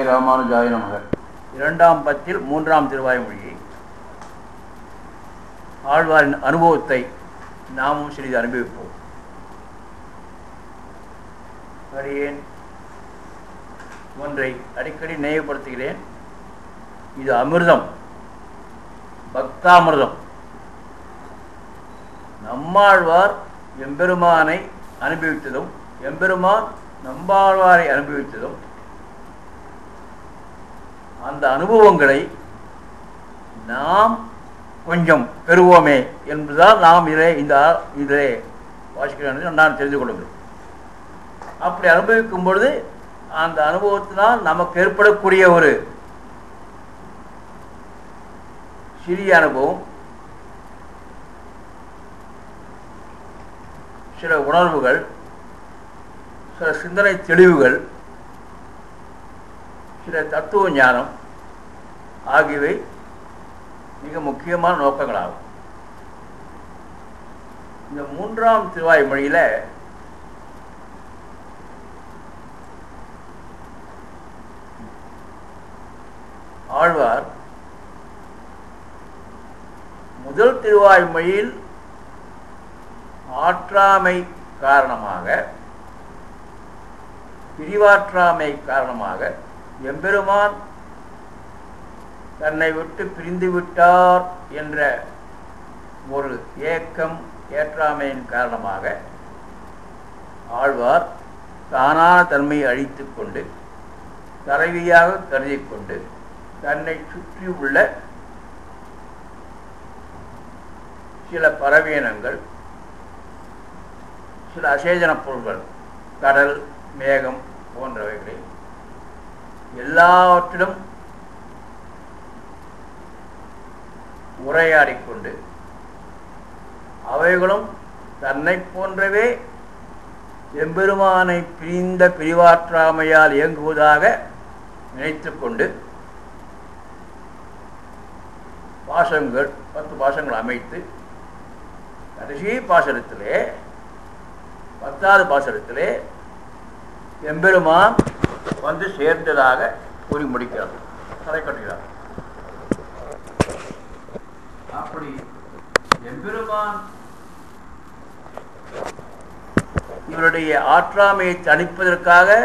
ராமானுஜாய நமக. இரண்டாம் பத்தில் மூன்றாம் திருவாய்மொழி ஆழ்வாரின் அனுபவத்தை நாமும் சிறிது அனுபவிப்போம். அடியேன் ஒன்றை அடிக்கடி நினைவுபடுத்துகிறேன். இது அமிர்தம், பக்தாமிர்தம். நம்மாழ்வார் எம்பெருமானை அனுபவித்ததும் எம்பெருமான் நம்மாழ்வாரை அனுபவித்ததும் அந்த அனுபவங்களை நாம் கொஞ்சம் பெறுவோமே என்பதுதான் நாம் இதிலே வாசிக்கிறோம் நான் தெரிந்து கொள்ளுங்கள். அப்படி அனுபவிக்கும் பொழுது அந்த அனுபவத்தினால் நமக்கு ஏற்படக்கூடிய ஒரு சிறிய அனுபவம், சில உணர்வுகள், சில சிந்தனை தெளிவுகள், சில தத்துவ ஞானம் ஆகியவை மிக முக்கியமான நோக்கங்களாகும். இந்த மூன்றாம் திருவாய்மொழியில் ஆழ்வார் முதல் திருவாய்மொழியில் ஆற்றாமை காரணமாக, பிரிவாற்றாமை காரணமாக எம்பெருமான் தன்னை விட்டு பிரிந்து விட்டார் என்ற ஒரு ஏக்கம், ஏற்றாமையின் காரணமாக ஆழ்வார் தானான தன்மையை அழித்து கொண்டு தலைவியாக கருதி கொண்டு தன்னை சுற்றி உள்ள சில பறவையினங்கள், சில அசேதன பொருள்கள், கடல், மேகம் போன்றவைகளை எல்லாவற்றிலும் உரையாடிக்கொண்டு அவைகளும் தன்னை போன்றவே எம்பெருமானை பிரிந்த பிரிவாற்றாமையால் இயங்குவதாக நினைத்து கொண்டு பாசங்கள் 10 பாசங்கள் அமைத்து கடைசி பாசனத்திலே 10வது பாசனத்திலே எம்பெருமான் வந்து சேர்ந்ததாக கூறி முடிக்கிறார், தலை கட்டுகிறார். அப்படி எம்பெருமான் இவருடைய ஆற்றாமையை தணிப்பதற்காக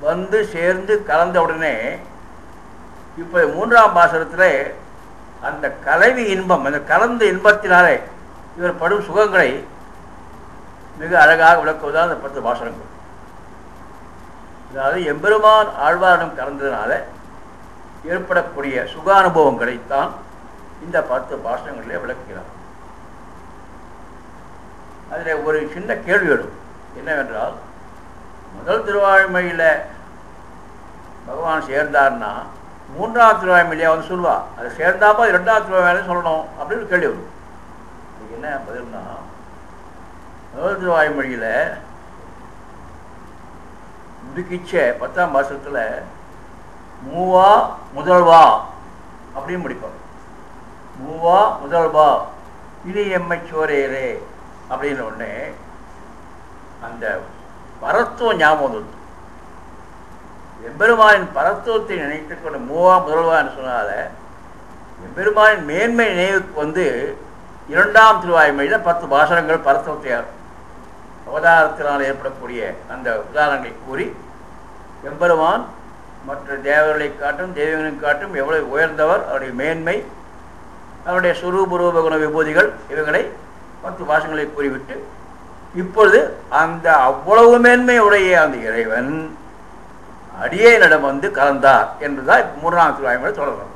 வந்து சேர்ந்து கலந்தவுடனே இப்போ 3ஆம் பாசனத்திலே அந்த கலவி இன்பம், அந்த கலந்த இன்பத்தினாலே இவர் படும் சுகங்களை மிக அழகாக விளக்குவதால் அந்த 10 பாசனங்கள். அதாவது எம்பெருமான் ஆழ்வாரிடம் கலந்ததினால ஏற்படக்கூடிய சுக அனுபவங்களைத்தான் இந்த 10 பாசனங்களிலே விளக்குகிறார். அதில் ஒரு சின்ன கேள்வி எழும். என்னவென்றால், முதல் திருவாய்மொழியில் பகவான் சேர்ந்தார்னா 3ஆம் திருவாய்மொழியாக வந்து சொல்லுவா, அது சேர்ந்தாப்பா 2ஆம் திருவாய்மொழியை சொல்லணும் அப்படின்னு கேள்வி வரும். அதுக்கு என்ன பதில்னா, முதல் திருவாய்மொழியில் முடிக்கிச்ச 10ஆம் பாசனத்தில் மூவா முதல்வா அப்படின்னு முடிப்பாங்க. மூவா முதல்வா இனி எம்மை சோரேரே அப்படின்ன உடனே அந்த பரத்துவம் ஞாபகம் வந்துடுது. எம்பெருமானின் பரத்துவத்தை நினைத்துக் கொண்டு மூவா முதல்வான்னு சொன்னால எம்பெருமானின் மேன்மை நினைவுக்கு வந்து 2ஆம் திருவாய்மொழியில் 10 பாசனங்கள் பரத்துவத்தை அவதாரத்தினால் ஏற்படக்கூடிய அந்த உதாரணங்களை கூறி எம்பெருமான் மற்ற தேவர்களை காட்டும் தெய்வங்களை காட்டும் எவ்வளவு உயர்ந்தவர், அவருடைய மேன்மை, அவருடைய சுரூபரூப குண விபூதிகள், இவைகளை 10 பாசங்களை கூறிவிட்டு இப்பொழுது அந்த அவ்வளவு மேன்மை உடைய அந்த இறைவன் அடியேனிடம் வந்து கலந்தார் என்றுதான் இப்போ 3ஆம் திருவாய்மொழி தொடரும்.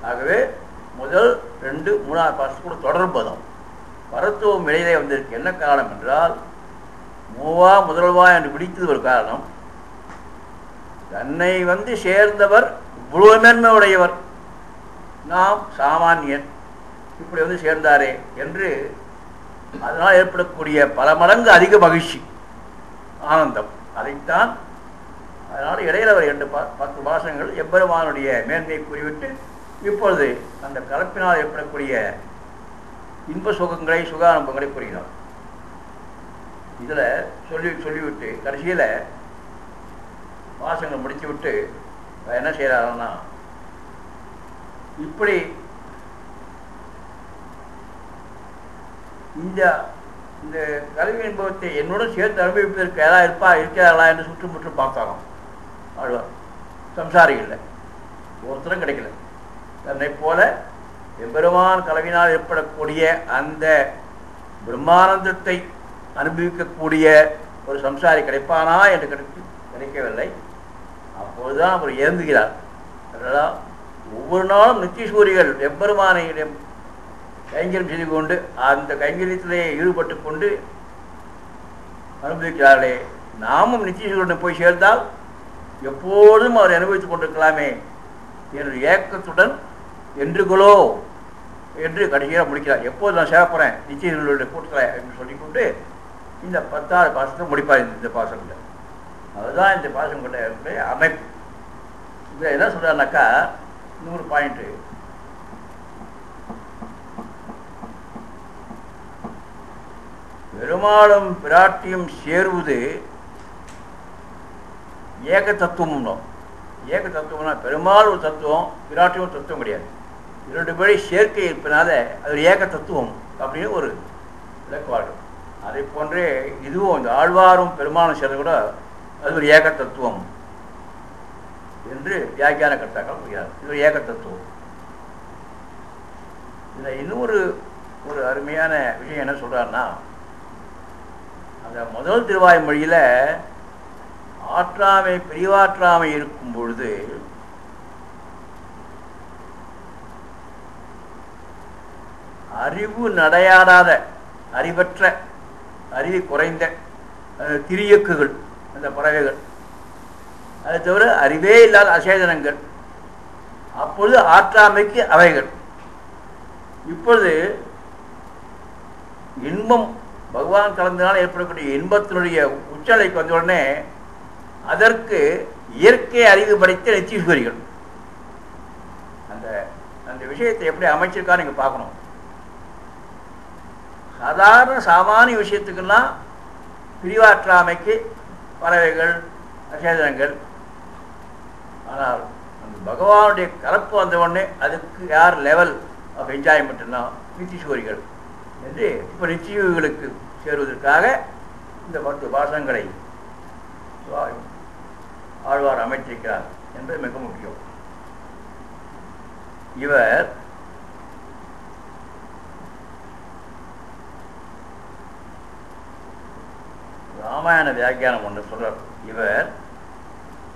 ஆகவே முதல் 2, 3ஆம் பாசனம் கூட தொடர்பதும் பரத்துவம் இடையிலே வந்திருக்கு. என்ன காரணம் என்றால், மூவா முதல்வா என்று பிடித்தது ஒரு காரணம். தன்னை வந்து சேர்ந்தவர் இவ்வளவு மேன்மை உடையவர், நாம் சாமானியன், இப்படி வந்து சேர்ந்தாரே என்று அதனால் ஏற்படக்கூடிய பல மடங்கு அதிக மகிழ்ச்சி, ஆனந்தம், அதைத்தான். அதனால் இடையில ஒரு 10 பாசங்கள் எம்பெருமானுடைய மேன்மையை கூறிவிட்டு இப்பொழுது அந்த கலப்பினால் ஏற்படக்கூடிய இன்ப சுகங்களை, சுகானுபவங்களை கூறுகிறார். இதில் சொல்லிவிட்டு கடைசியில் பாசங்களை முடித்து விட்டு என்ன செய்கிறாருன்னா, இப்படி இந்த இந்த கல்வி அனுபவத்தை என்னுடன் சேர்த்து அனுபவிப்பதற்கு யாராவது இருக்கிறார்களா என்று சுற்றுமுற்றும் பார்த்தாலும் ஆழ்வார். சம்சாரிகள் ஒருத்தரும் கிடைக்கல. தன்னை போல எம்பெருமான் கலவினால் ஏற்படக்கூடிய அந்த பிரம்மானந்தத்தை அனுபவிக்கக்கூடிய ஒரு சம்சாரி கிடைப்பானா என்று கிடைக்கவில்லை. அப்போதுதான் அவர் இயங்குகிறார். அதனால் ஒவ்வொரு நாளும் நித்திய சூரிகள் எம்பெருமானையிடம் கைங்கரியம் செய்து கொண்டு அந்த கைங்கரியத்திலே ஈடுபட்டு கொண்டு அனுபவிக்கிறார்களே, நாமும் நித்திய சூரியனை போய் சேர்ந்தால் எப்போதும் அவர் அனுபவித்துக் கொண்டிருக்கலாமே என்ற ஏக்கத்துடன் என்றுகளோ என்று கடைசியாக முடிக்கிறார். எப்போது நான் சேரப்போகிறேன் நிச்சயங்களுடைய கூட்டத்தில் என்று சொல்லிக்கொண்டு இந்த 10வது பாசத்தை முடிப்பார். இந்த பாசத்தில் அதுதான் இந்த பாசம் கொண்ட அமைப்பு. இதில் என்ன சொல்கிறாருனாக்கா, 100 பாயிண்ட்டு. பெருமாளும் பிராட்டியும் சேருவது ஏக தத்துவம்னோ. ஏக தத்துவம்னா பெருமாள் ஒரு தத்துவம், பிராட்டியும் ஒரு தத்துவம் கிடையாது. 2 பேரை சேர்க்கை இருப்பதனால அது ஒரு ஏக தத்துவம் அப்படின்னு ஒரு விளக்குவாடு. அதை போன்றே இதுவும் இந்த ஆழ்வாரும் பெருமாளும் சேர்ந்து கூட அது ஒரு ஏக தத்துவம் என்று வியாக்கியான கர்த்தாக்கள் கூறுகிறார். இது ஒரு ஏக தத்துவம். இதில் இன்னொரு அருமையான விஷயம் என்ன சொல்கிறாருன்னா, அந்த முதல் திருவாய்மொழியில் ஆற்றாமை பிரிவாற்றாமை இருக்கும் பொழுது அறிவு நடையாடாத அறிவற்ற அறிவு குறைந்த திரியக்குகள் அந்த பறவைகள், அதை தவிர அறிவே இல்லாத அசேதனங்கள், அப்பொழுது ஆற்றாமைக்கு அவைகள். இப்பொழுது இன்பம் பகவான் கலந்தனால் ஏற்படக்கூடிய இன்பத்தினுடைய உச்சலைக்கு வந்த உடனே அதற்கு இயற்கை அறிவு படைத்த நிச்சீஸ்வரிகள். அந்த அந்த விஷயத்தை எப்படி அமைச்சிருக்கா நீங்கள் பார்க்கணும். சாமானிய விஷயத்துக்கெல்லாம் பிரிவாற்றாமைக்கு பறவைகள் அசேதனங்கள். ஆனால் அந்த பகவானுடைய கலப்பு வந்த உடனே அதுக்கு யார் லெவல் ஆஃப் என்ஜாய்மெண்ட்னா நித்திசூரிகள் என்று இப்போ நிச்சயங்களுக்கு சேருவதற்காக இந்த 10 பாசங்களை ஆழ்வார் அமைச்சிருக்கிறார் என்பது மிக முக்கியம். இவர் ராமாயண வியாக்கியானம் ஒன்று சொல்றார்.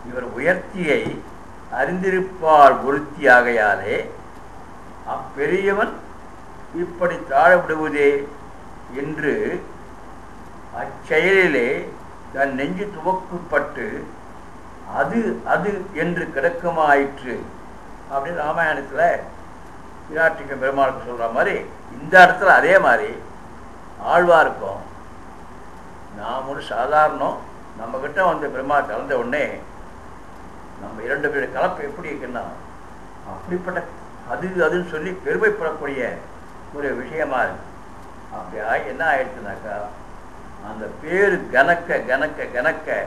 இவர் உயர்த்தியை அறிந்திருப்பால் ஒருத்தியாகையாலே அப்பெரியவன் இப்படி தாழவிடுவதே என்று அச்செயலிலே தன் நெஞ்சு துவக்கப்பட்டு அது அது என்று கிடக்குமாயிற்று அப்படின்னு ராமாயணத்தில் பிராட்டிக்கும் பெருமாளுக்கு சொல்கிற மாதிரி இந்த இடத்துல அதே மாதிரி ஆழ்வாருக்கும் நாம் ஒரு சாதாரணம் நம்மக்கிட்ட வந்து பெருமாள் கலந்த உடனே நம்ம 2 பேருடைய கலப்பு எப்படி இருக்குன்னா அப்படிப்பட்ட அதுன்னு சொல்லி பெருமைப்படக்கூடிய ஒரு விஷயமா இருக்கு. அப்படி என்ன ஆயிடுச்சுனாக்கா அந்த பேரு கணக்க கணக்க கணக்க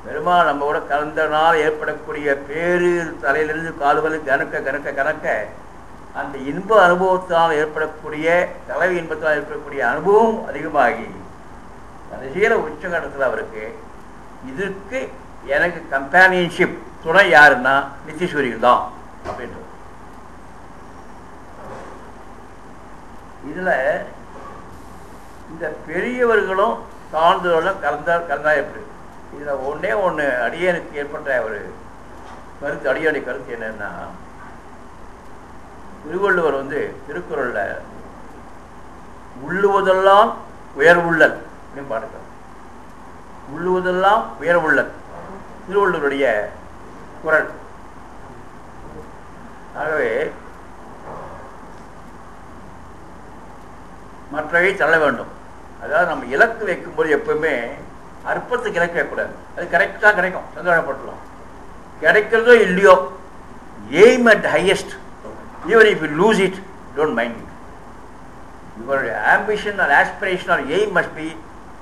பெருமாள் நம்ம கூட கலந்தனால் ஏற்படக்கூடிய பேரு தலையிலிருந்து கால்வலி கணக்க கணக்க கணக்க அந்த இன்ப அனுபவத்தால் ஏற்படக்கூடிய கலவை இன்பத்தால் ஏற்படக்கூடிய அனுபவம் அதிகமாகி கடைசியில் உச்சகட்டத்தில் அவருக்கு இதற்கு எனக்கு கம்பேனியன்ஷிப் துணை யாருன்னா நித்தியசூரிகள் தான் அப்படின்றது. இதில் இந்த பெரியவர்களும் தாழ்ந்தவர்களும் கலந்தா எப்படி இதில் ஒன்று அடியனுக்கு ஏற்பட்ட ஒரு கருத்து, அடியனுடைய கருத்து என்னன்னா, திருவள்ளுவர் வந்து திருக்குறளில் உள்ளுவதெல்லாம் உயர்வுள்ளல் அப்படின்னு பாடுகிறார். உள்ளுவதெல்லாம் உயர்வுள்ளல் திருவள்ளுவருடைய குறள். ஆகவே மற்றவை தள்ள வேண்டும். அதாவது நம்ம இலக்கு வைக்கும்போது எப்பவுமே அற்பத்துக்கு இலக்கு வைக்கக்கூடாது. அது கரெக்டாக கிடைக்கும், சந்தோஷப்பட்டுலாம். கிடைக்கிறதோ இல்லையோ aim at highest. Even if you lose it don't mind it. Your ambition or aspiration or aim must be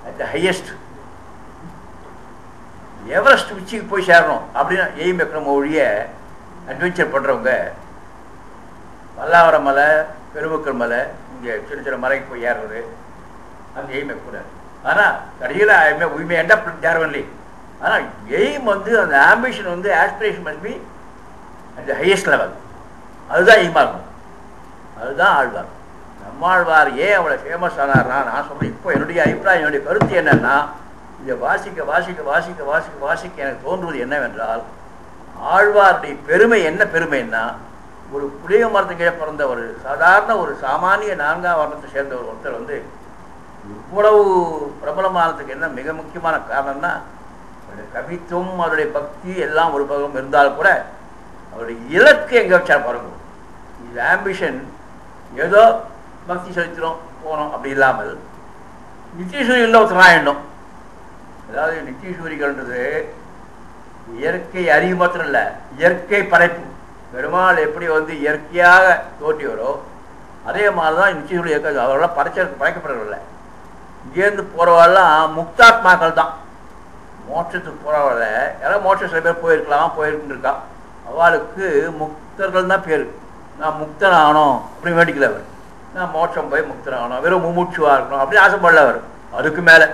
at the highest. Everest உச்சிக்கு போய் சேரணும் அப்படின்னு எய்ம் வைக்கிறோம் ஒழிய அட்வென்ச்சர் பண்ணுறவங்க பல்லாவரம் மலை, பெருமக்கள் மலை, இங்கே சின்ன சின்ன மலைக்கு போய் ஏறுறது அங்கே எய்ம் வைக்கக்கூடாது. ஆனால் கடைசியில் உண்மை எண்ட் அப் தேர் ஒன்லி. ஆனால் எய்ம் வந்து அந்த ஆம்பிஷன் வந்து aspiration must be at the highest level. அதுதான் எய்மாக இருக்கும். அதுதான் ஆழ்வார். நம்மாழ்வார் ஏன் அவ்வளோ ஃபேமஸ் ஆனார்னா, நான் சொல்கிறேன் இப்போ என்னுடைய அபிப்பிராயம், என்னுடைய கருத்து என்னன்னா, இதை வாசிக்க வாசிக்க வாசிக்க வாசிக்க வாசிக்க எனக்கு தோன்றுவது என்னவென்றால், ஆழ்வாருடைய பெருமை என்ன பெருமைன்னா, ஒரு புளிய மரத்துக்கே பிறந்த ஒரு சாதாரண ஒரு சாமானிய 4ஆம் வர்ணத்தை சேர்ந்த ஒருத்தர் வந்து இவ்வளவு பிரபலமானதுக்கு என்ன மிக முக்கியமான காரணம்னா, அவருடைய கவித்துவம், அவருடைய பக்தி எல்லாம் ஒரு பக்கம் இருந்தாலும் கூட அவருடைய இலக்கு எங்கே வச்சா பாருங்க. இது ஆம்பிஷன் ஏதோ பக்தி செலுத்தினோம் போனோம் அப்படி இல்லாமல் நித்தியசூரிகளில் ஒருத்தராக எண்ணம். அதாவது நித்தியசூரிகள்ன்றது இயற்கை அறிவு மாத்திரம் இல்லை, இயற்கை படைப்பு. பெருமாள் எப்படி வந்து இயற்கையாக தோற்றியவரோ அதே மாதிரி தான் நித்தியசூரி இயற்கை. அவர்களாம் படைக்கப்படுறதில்லை. இங்கேருந்து போகிறவெல்லாம் முக்தாத்மாக்கள் தான். மோட்சத்துக்கு போகிறவங்கள யாராவது மோட்சம் சில பேர் போயிருக்குன்னு இருக்கா. அவளுக்கு முக்தர்கள் தான் பேர். நான் முக்தன் ஆகணும் அப்படின்னு வேண்டிக்கல அவர். நான் மோட்சம் போய் முக்தன் ஆகணும், வெறும் முமுட்சுவாக இருக்கணும் அப்படின்னு ஆசைப்படல அவர். அதுக்கு மேலே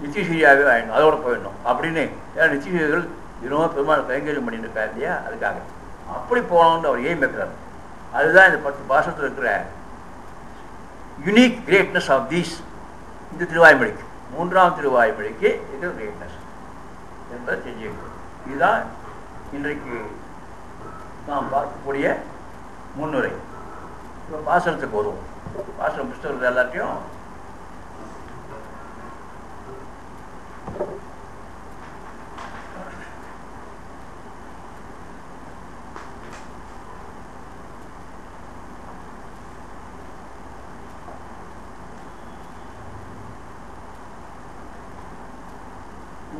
நித்தியசூரியாகவே ஆகிடணும், அதோட போயிடணும் அப்படின்னு. ஏன்னா நித்தியசூரிகள் தினமும் பெருமாள் கைங்கரியம் பண்ணிட்டு இருக்காரு இல்லையா, அதுக்காக அப்படி போகணும்னு அவர் எய்ம் வைக்கிறார். அதுதான் இந்த 10 பாசத்தில் இருக்கிற யுனிக் கிரேட்னஸ் ஆஃப் தீஸ். இந்த திருவாய்மொழிக்கு 3ஆம் திருவாய்மொழிக்கு இருக்கிற கிரேட்னஸ் என்பதை தெரிஞ்சுக்கணும். இதுதான் இன்றைக்கு நாம் பார்க்கக்கூடிய முன்னுரை. இப்போ பாசனத்துக்கு வருவோம். பாசனம் புஸ்தகங்கள் எல்லாத்தையும்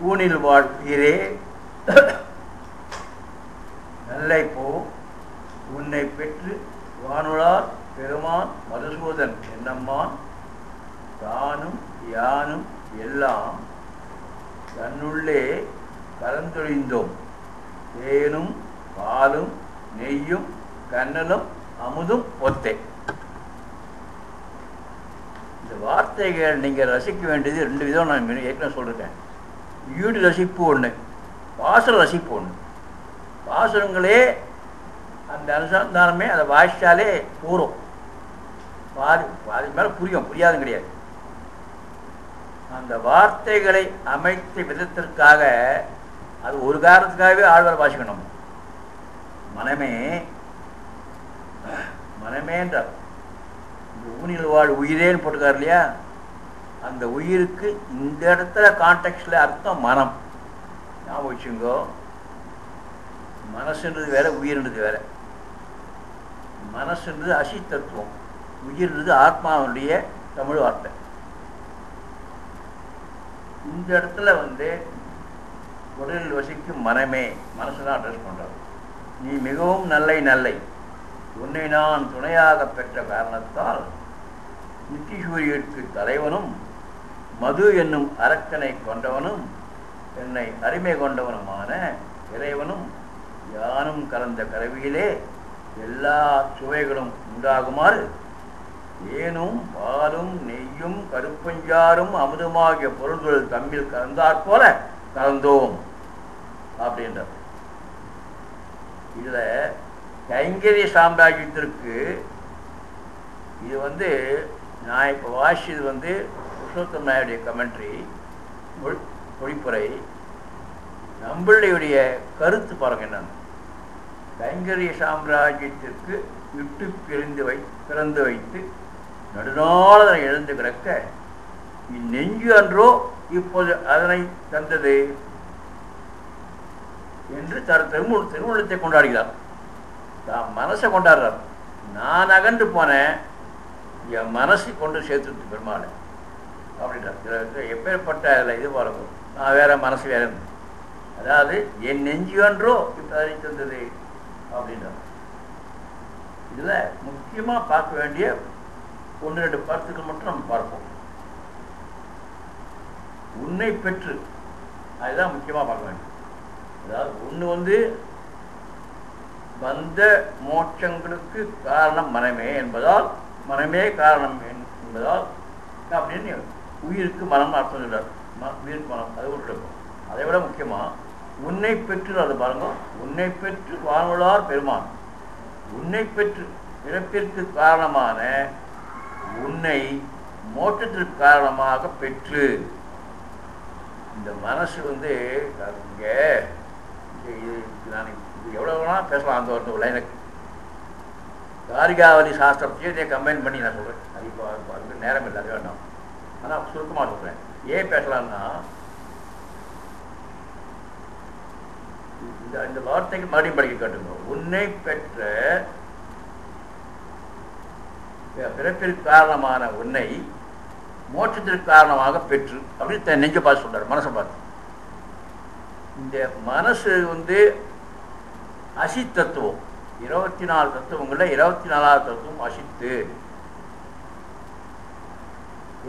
ஊனில் வாழ்கிறே நல்லை போ உன்னை பெற்று வானுளார் பெருமான் மதுசூதன் என்னம்மான் தானும் யானும் எல்லாம் தன்னுள்ளே கலந்தொழிந்தோம் தேனும் பாலும் நெய்யும் கண்ணலும் அமுதும் ஒத்தே. இந்த வார்த்தைகள் நீங்கள் ரசிக்க வேண்டியது 2 விதம். நான் ஏற்கனவே சொல்லியிருக்கேன். ஈடு ரசிப்பு ஒன்று, பாசுர ரசிப்பு ஒன்று. பாசுரங்களே அந்த அனுசந்தானமே அதை வாசித்தாலே போகிறோம். பாதி மேலே புரியும், புரியாதும் கிடையாது. அந்த வார்த்தைகளை அமைத்த விதத்திற்காக அது ஒரு காரணத்துக்காகவே ஆழ்வார் வாசிக்கணும். மனமே மனமேன்றார். இந்த ஊனில் வாழ் உயிரேன்னு போட்டுக்கார் இல்லையா, அந்த உயிருக்கு இந்த இடத்துல கான்டெக்ட்ல அர்த்தம் மனம். ஞாபகம் வச்சுங்கோ. மனசுன்றது வேற, உயிர்ன்றது வேற. மனசுன்றது அசி தத்துவம், உயிர்ன்றது ஆத்மாவுடைய தமிழ் வார்த்தை. இந்த இடத்துல வந்து உடலில் வசிக்கும் மனமே, மனசுதான் அட்ரஸ் பண்றாரு. நீ மிகவும் நல்லை உன்னை நான் துணையாக பெற்ற காரணத்தால் நித்திசூரியருக்கு தலைவனும் மது என்னும் அரக்கனை கொண்டவனும் என்னை அருமை கொண்டவனுமான இறைவனும் யானும் கலந்த கருவியிலே எல்லா சுவைகளும் உண்டாகுமாறு ஏனும் பாலும் நெய்யும் கருப்பஞ்சாரும் அமுதமாகிய பொருள்கள் தம்மில் கலந்தாற் போல கலந்தோம் அப்படின்ற. இதுல கைங்கரிய சாம்ராஜ்யத்திற்கு இது வந்து நான் இப்போ வாசிச்சது வந்து புருஷோத்தம் நாயுடைய கமெண்ட்ரி மொழிப்புரை. நம்மளுடைய கருத்து பாருங்க என்னன்னு. கைங்கரிய சாம்ராஜ்யத்திற்கு விட்டு பிறந்து வைத்து நடுநாள் அதனை எழுந்து கிடக்க இந்நெஞ்சு அன்றோ இப்போது அதனை தந்தது என்று திருமணத்தை கொண்டாடுகிறார். தான் மனசை கொண்டாடுறார். நான் அகன்று போனேன், என் மனசை கொண்டு சேர்த்துட்டு பெருமாள் அப்படின்றார். எப்பேற்பட்ட அதில் இது பாருங்க. நான் வேற, மனசு வேற. அதாவது என் நெஞ்சு அன்றோ இப்போ அதனை தந்தது அப்படின்றார். இதில் முக்கியமாக பார்க்க வேண்டிய 1-2 கருத்துக்கள் மட்டும் நம்ம பார்ப்போம். உன்னை பெற்று அதுதான் முக்கியமாக பார்க்க வேண்டும். அதாவது ஒன்று வந்து பந்த மோட்சங்களுக்கு காரணம் மனமே என்பதால், மனமே காரணம் என்பதால் அப்படின்னு உயிருக்கு மனம் அர்த்தம் சொல்றார். உயிருக்கு மனம் அது ஒரு இருக்கும். அதை விட முக்கியமாக உன்னை பெற்று, அது பாருங்க, உன்னை பெற்று வாழ்வளார் பெருமான், உன்னை பெற்று பிறப்பிற்கு காரணமான உன்னை மோட்சத்திற்கு காரணமாக பெற்று. இந்த மனசு வந்து இங்கே நான் எவ்வளோ வேணால் பேசலாம். அந்த ஒரு லைனுக்கு காரிகாவலி சாஸ்திரத்தையும் இதை கம்பைன் பண்ணி நான் சொல்கிறேன். அது இப்போ அதுக்கு நேரம் இல்லை, அது வேண்டாம். ஆனால் சுருக்கமாக சொல்கிறேன். ஏன் பேசலாம்னா, இந்த வார்த்தைக்கு மறுபடியும் படிக்க காட்டுங்க. உன்னை பெற்ற பிறப்பிற்கு காரணமான உன்னை மோட்சத்திற்கு காரணமாக பெற்று அப்படின்னு நெஞ்ச பார்த்து சொல்றாரு, மனசை பார்த்து. இந்த மனசு வந்து அசித் தத்துவம். 24 தத்துவங்கள்ல 24வது தத்துவம் அசித்து,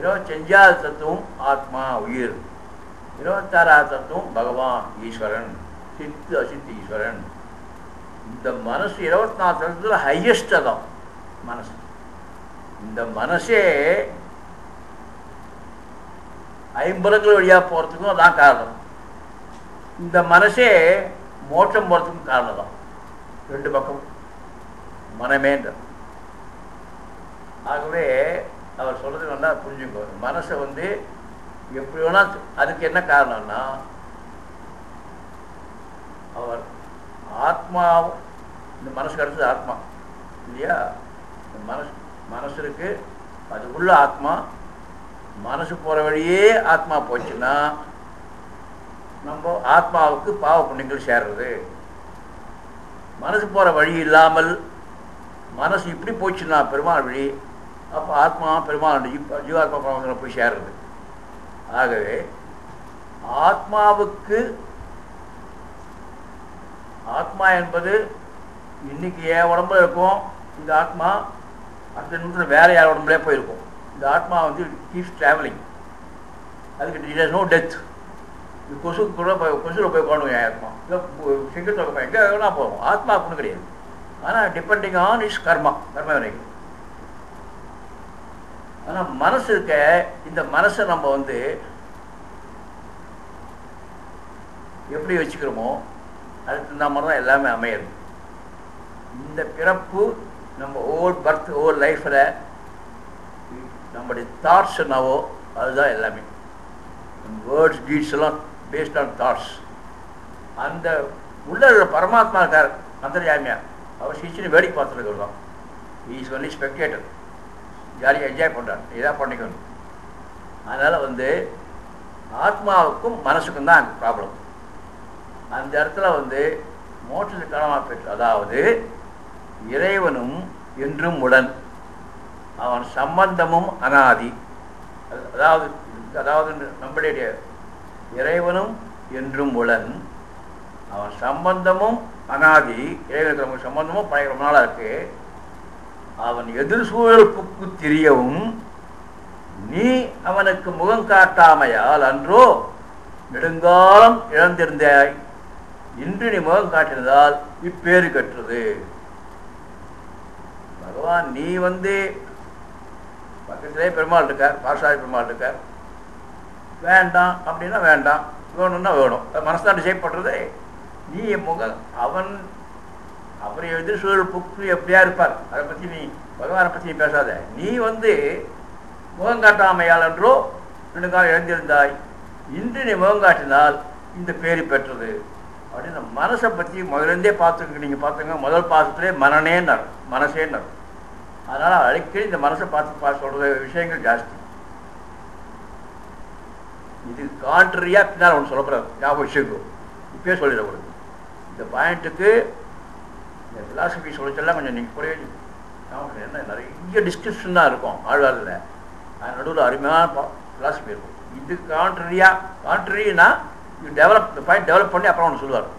25வது தத்துவம் ஆத்மா உயிர், 26வது தத்துவம் பகவான் ஈஸ்வரன், சித்து அசித் ஈஸ்வரன். இந்த மனசு 24 தத்துவத்துல ஹையஸ்ட் தான் மனசு. இந்த மனசே ஐம்பலங்கள் வழியா போறதுக்கும் அதான் காரணம். இந்த மனசே மோட்சம் போறதுக்கும் காரணம் தான். ரெண்டு பக்கம் மனமேன்ற. ஆகவே அவர் சொல்றது நல்லா புரிஞ்சுக்கோ. மனசை வந்து எப்படி வேணா, அதுக்கு என்ன காரணம்னா, அவர் ஆத்மாவும், இந்த மனசுக்கு அடுத்தது ஆத்மா இல்லையா? இந்த மனசு இருக்கு, அதுக்குள்ள ஆத்மா. மனசு போற வழியே ஆத்மா போச்சுன்னா நம்ம ஆத்மாவுக்கு பாவ புண்ணியங்கள் சேர்றது. மனசு போற வழி இல்லாமல் மனசு இப்படி போச்சுன்னா பெருமாள் வழி, அப்போ ஆத்மா பெருமாள் ஜீவாத்மா பரமாத்மா போய் சேர்றது. ஆகவே ஆத்மாவுக்கு, ஆத்மா என்பது இன்னைக்கு என் உடம்புல இருக்கும், இந்த ஆத்மா அடுத்த நிமிஷம் வேற யார் உடம்புலே போயிருக்கும். இந்த ஆத்மா வந்து கீப்ஸ் டிராவலிங், அதுக்கு இட் இஸ் நோ டெத். கொசுக்கு கூட கொசுல போய் உட்காந்துங்க ஆத்மா, இல்லை சிங்கத்தொகை போய் எங்கே வேணா போகும், ஆத்மா ஒன்றும் கிடையாது. ஆனால் டிபெண்டிங் ஆன் இஸ் கர்மா, கர்ம வினைக்கு. ஆனால் மனசு இருக்க, இந்த மனசை நம்ம வந்து எப்படி வச்சுக்கிறோமோ அதுக்கு தகுந்த மாதிரி தான் எல்லாமே அமையிறது. இந்த பிறப்பு நம்ம ஓல் பர்த் ஓல் லைஃப்பில் நம்முடைய தாட்ஸ் என்னவோ அதுதான் எல்லாமே. வேர்ட்ஸ் டீட்ஸ் எல்லாம் பேஸ்ட் ஆன் தாட்ஸ். அந்த உள்ள பரமாத்மா இருக்கார் அந்தர்யாமியா, அவர் சிச்சினை வேடிக்கை பார்த்துருக்கிறது தான். இஸ் ஒன்லி ஸ்பெக்டேட்டர், ஜாலியாக என்ஜாய் பண்ணுறார், இதாக பண்ணிக்கணும். அதனால் வந்து ஆத்மாவுக்கும் மனசுக்கும் தான் அங்கே ப்ராப்ளம். அந்த இடத்துல வந்து மோட்சத்துக்கு காரணமாக பெற்று, அதாவது இறைவனும் என்றும் உடன், அவன் சம்பந்தமும் அனாதி. அதாவது நம்முடைய இறைவனும் என்றும் உடன், அவன் சம்பந்தமும் அனாதி. இறைவனுக்கு நம்ம சம்பந்தமும் பழைய ரொம்ப நாளாக இருக்கு. அவன் எதிர்சூழலுக்கு தெரியவும் நீ அவனுக்கு முகம் காட்டாமையால் அன்றோ நெடுங்காலம் இழந்திருந்தாய். இன்று நீ முகம் காட்டினதால் இப்பேறு கற்றது. பகவான் நீ வந்து பக்கத்திலே பெருமாள் இருக்கார், பாசாதி பெருமாள் இருக்கார். வேண்டாம் அப்படின்னா வேண்டாம், வேணும்னா வேணும். மனசுதான் டிசைட் பண்ணுறது. நீ முகம் அவரை எதிர்சூழல் புக்கு எப்படியா இருப்பார், அதை பற்றி நீ பகவானை பற்றி நீ பேசாத. நீ வந்து முகம் காட்டாமையால் என்றோ நெடுங்காலம் இழந்திருந்தாய், இன்று நீ முகம் காட்டினால் இந்த பேரு பெற்றது அப்படின்னு மனசை பற்றி முதலேருந்தே பார்த்துக்க. நீங்கள் பார்த்துங்க, முதல் பாசத்திலே மனநேன்னார், மனசேன்னார். அதனால் அடிக்கடி இந்த மனசை பார்த்து சொல்கிற விஷயங்கள் ஜாஸ்தி. இது கான்ட்ரியாக பின்னால் ஒன்று சொல்லப்படுறாரு, ஞாபகம் வச்சுக்கோ. இப்பயே சொல்லிடக்கூடாது. இந்த பாயிண்ட்டுக்கு இந்த ஃபிலாசபி சொல்லிச்செல்லாம் கொஞ்சம் நீங்கள் கூட என்ன நிறைய டிஸ்கிரிப்ஷன் தான் இருக்கும் ஆழ்வாரில். அது நடுவில் அருமையான ஃபிலாசபி இருக்கும். இது கான்ட்ரினா யூ டெவலப், இந்த பாயிண்ட் டெவலப் பண்ணி அப்புறம் ஒன்று சொல்லுவார்.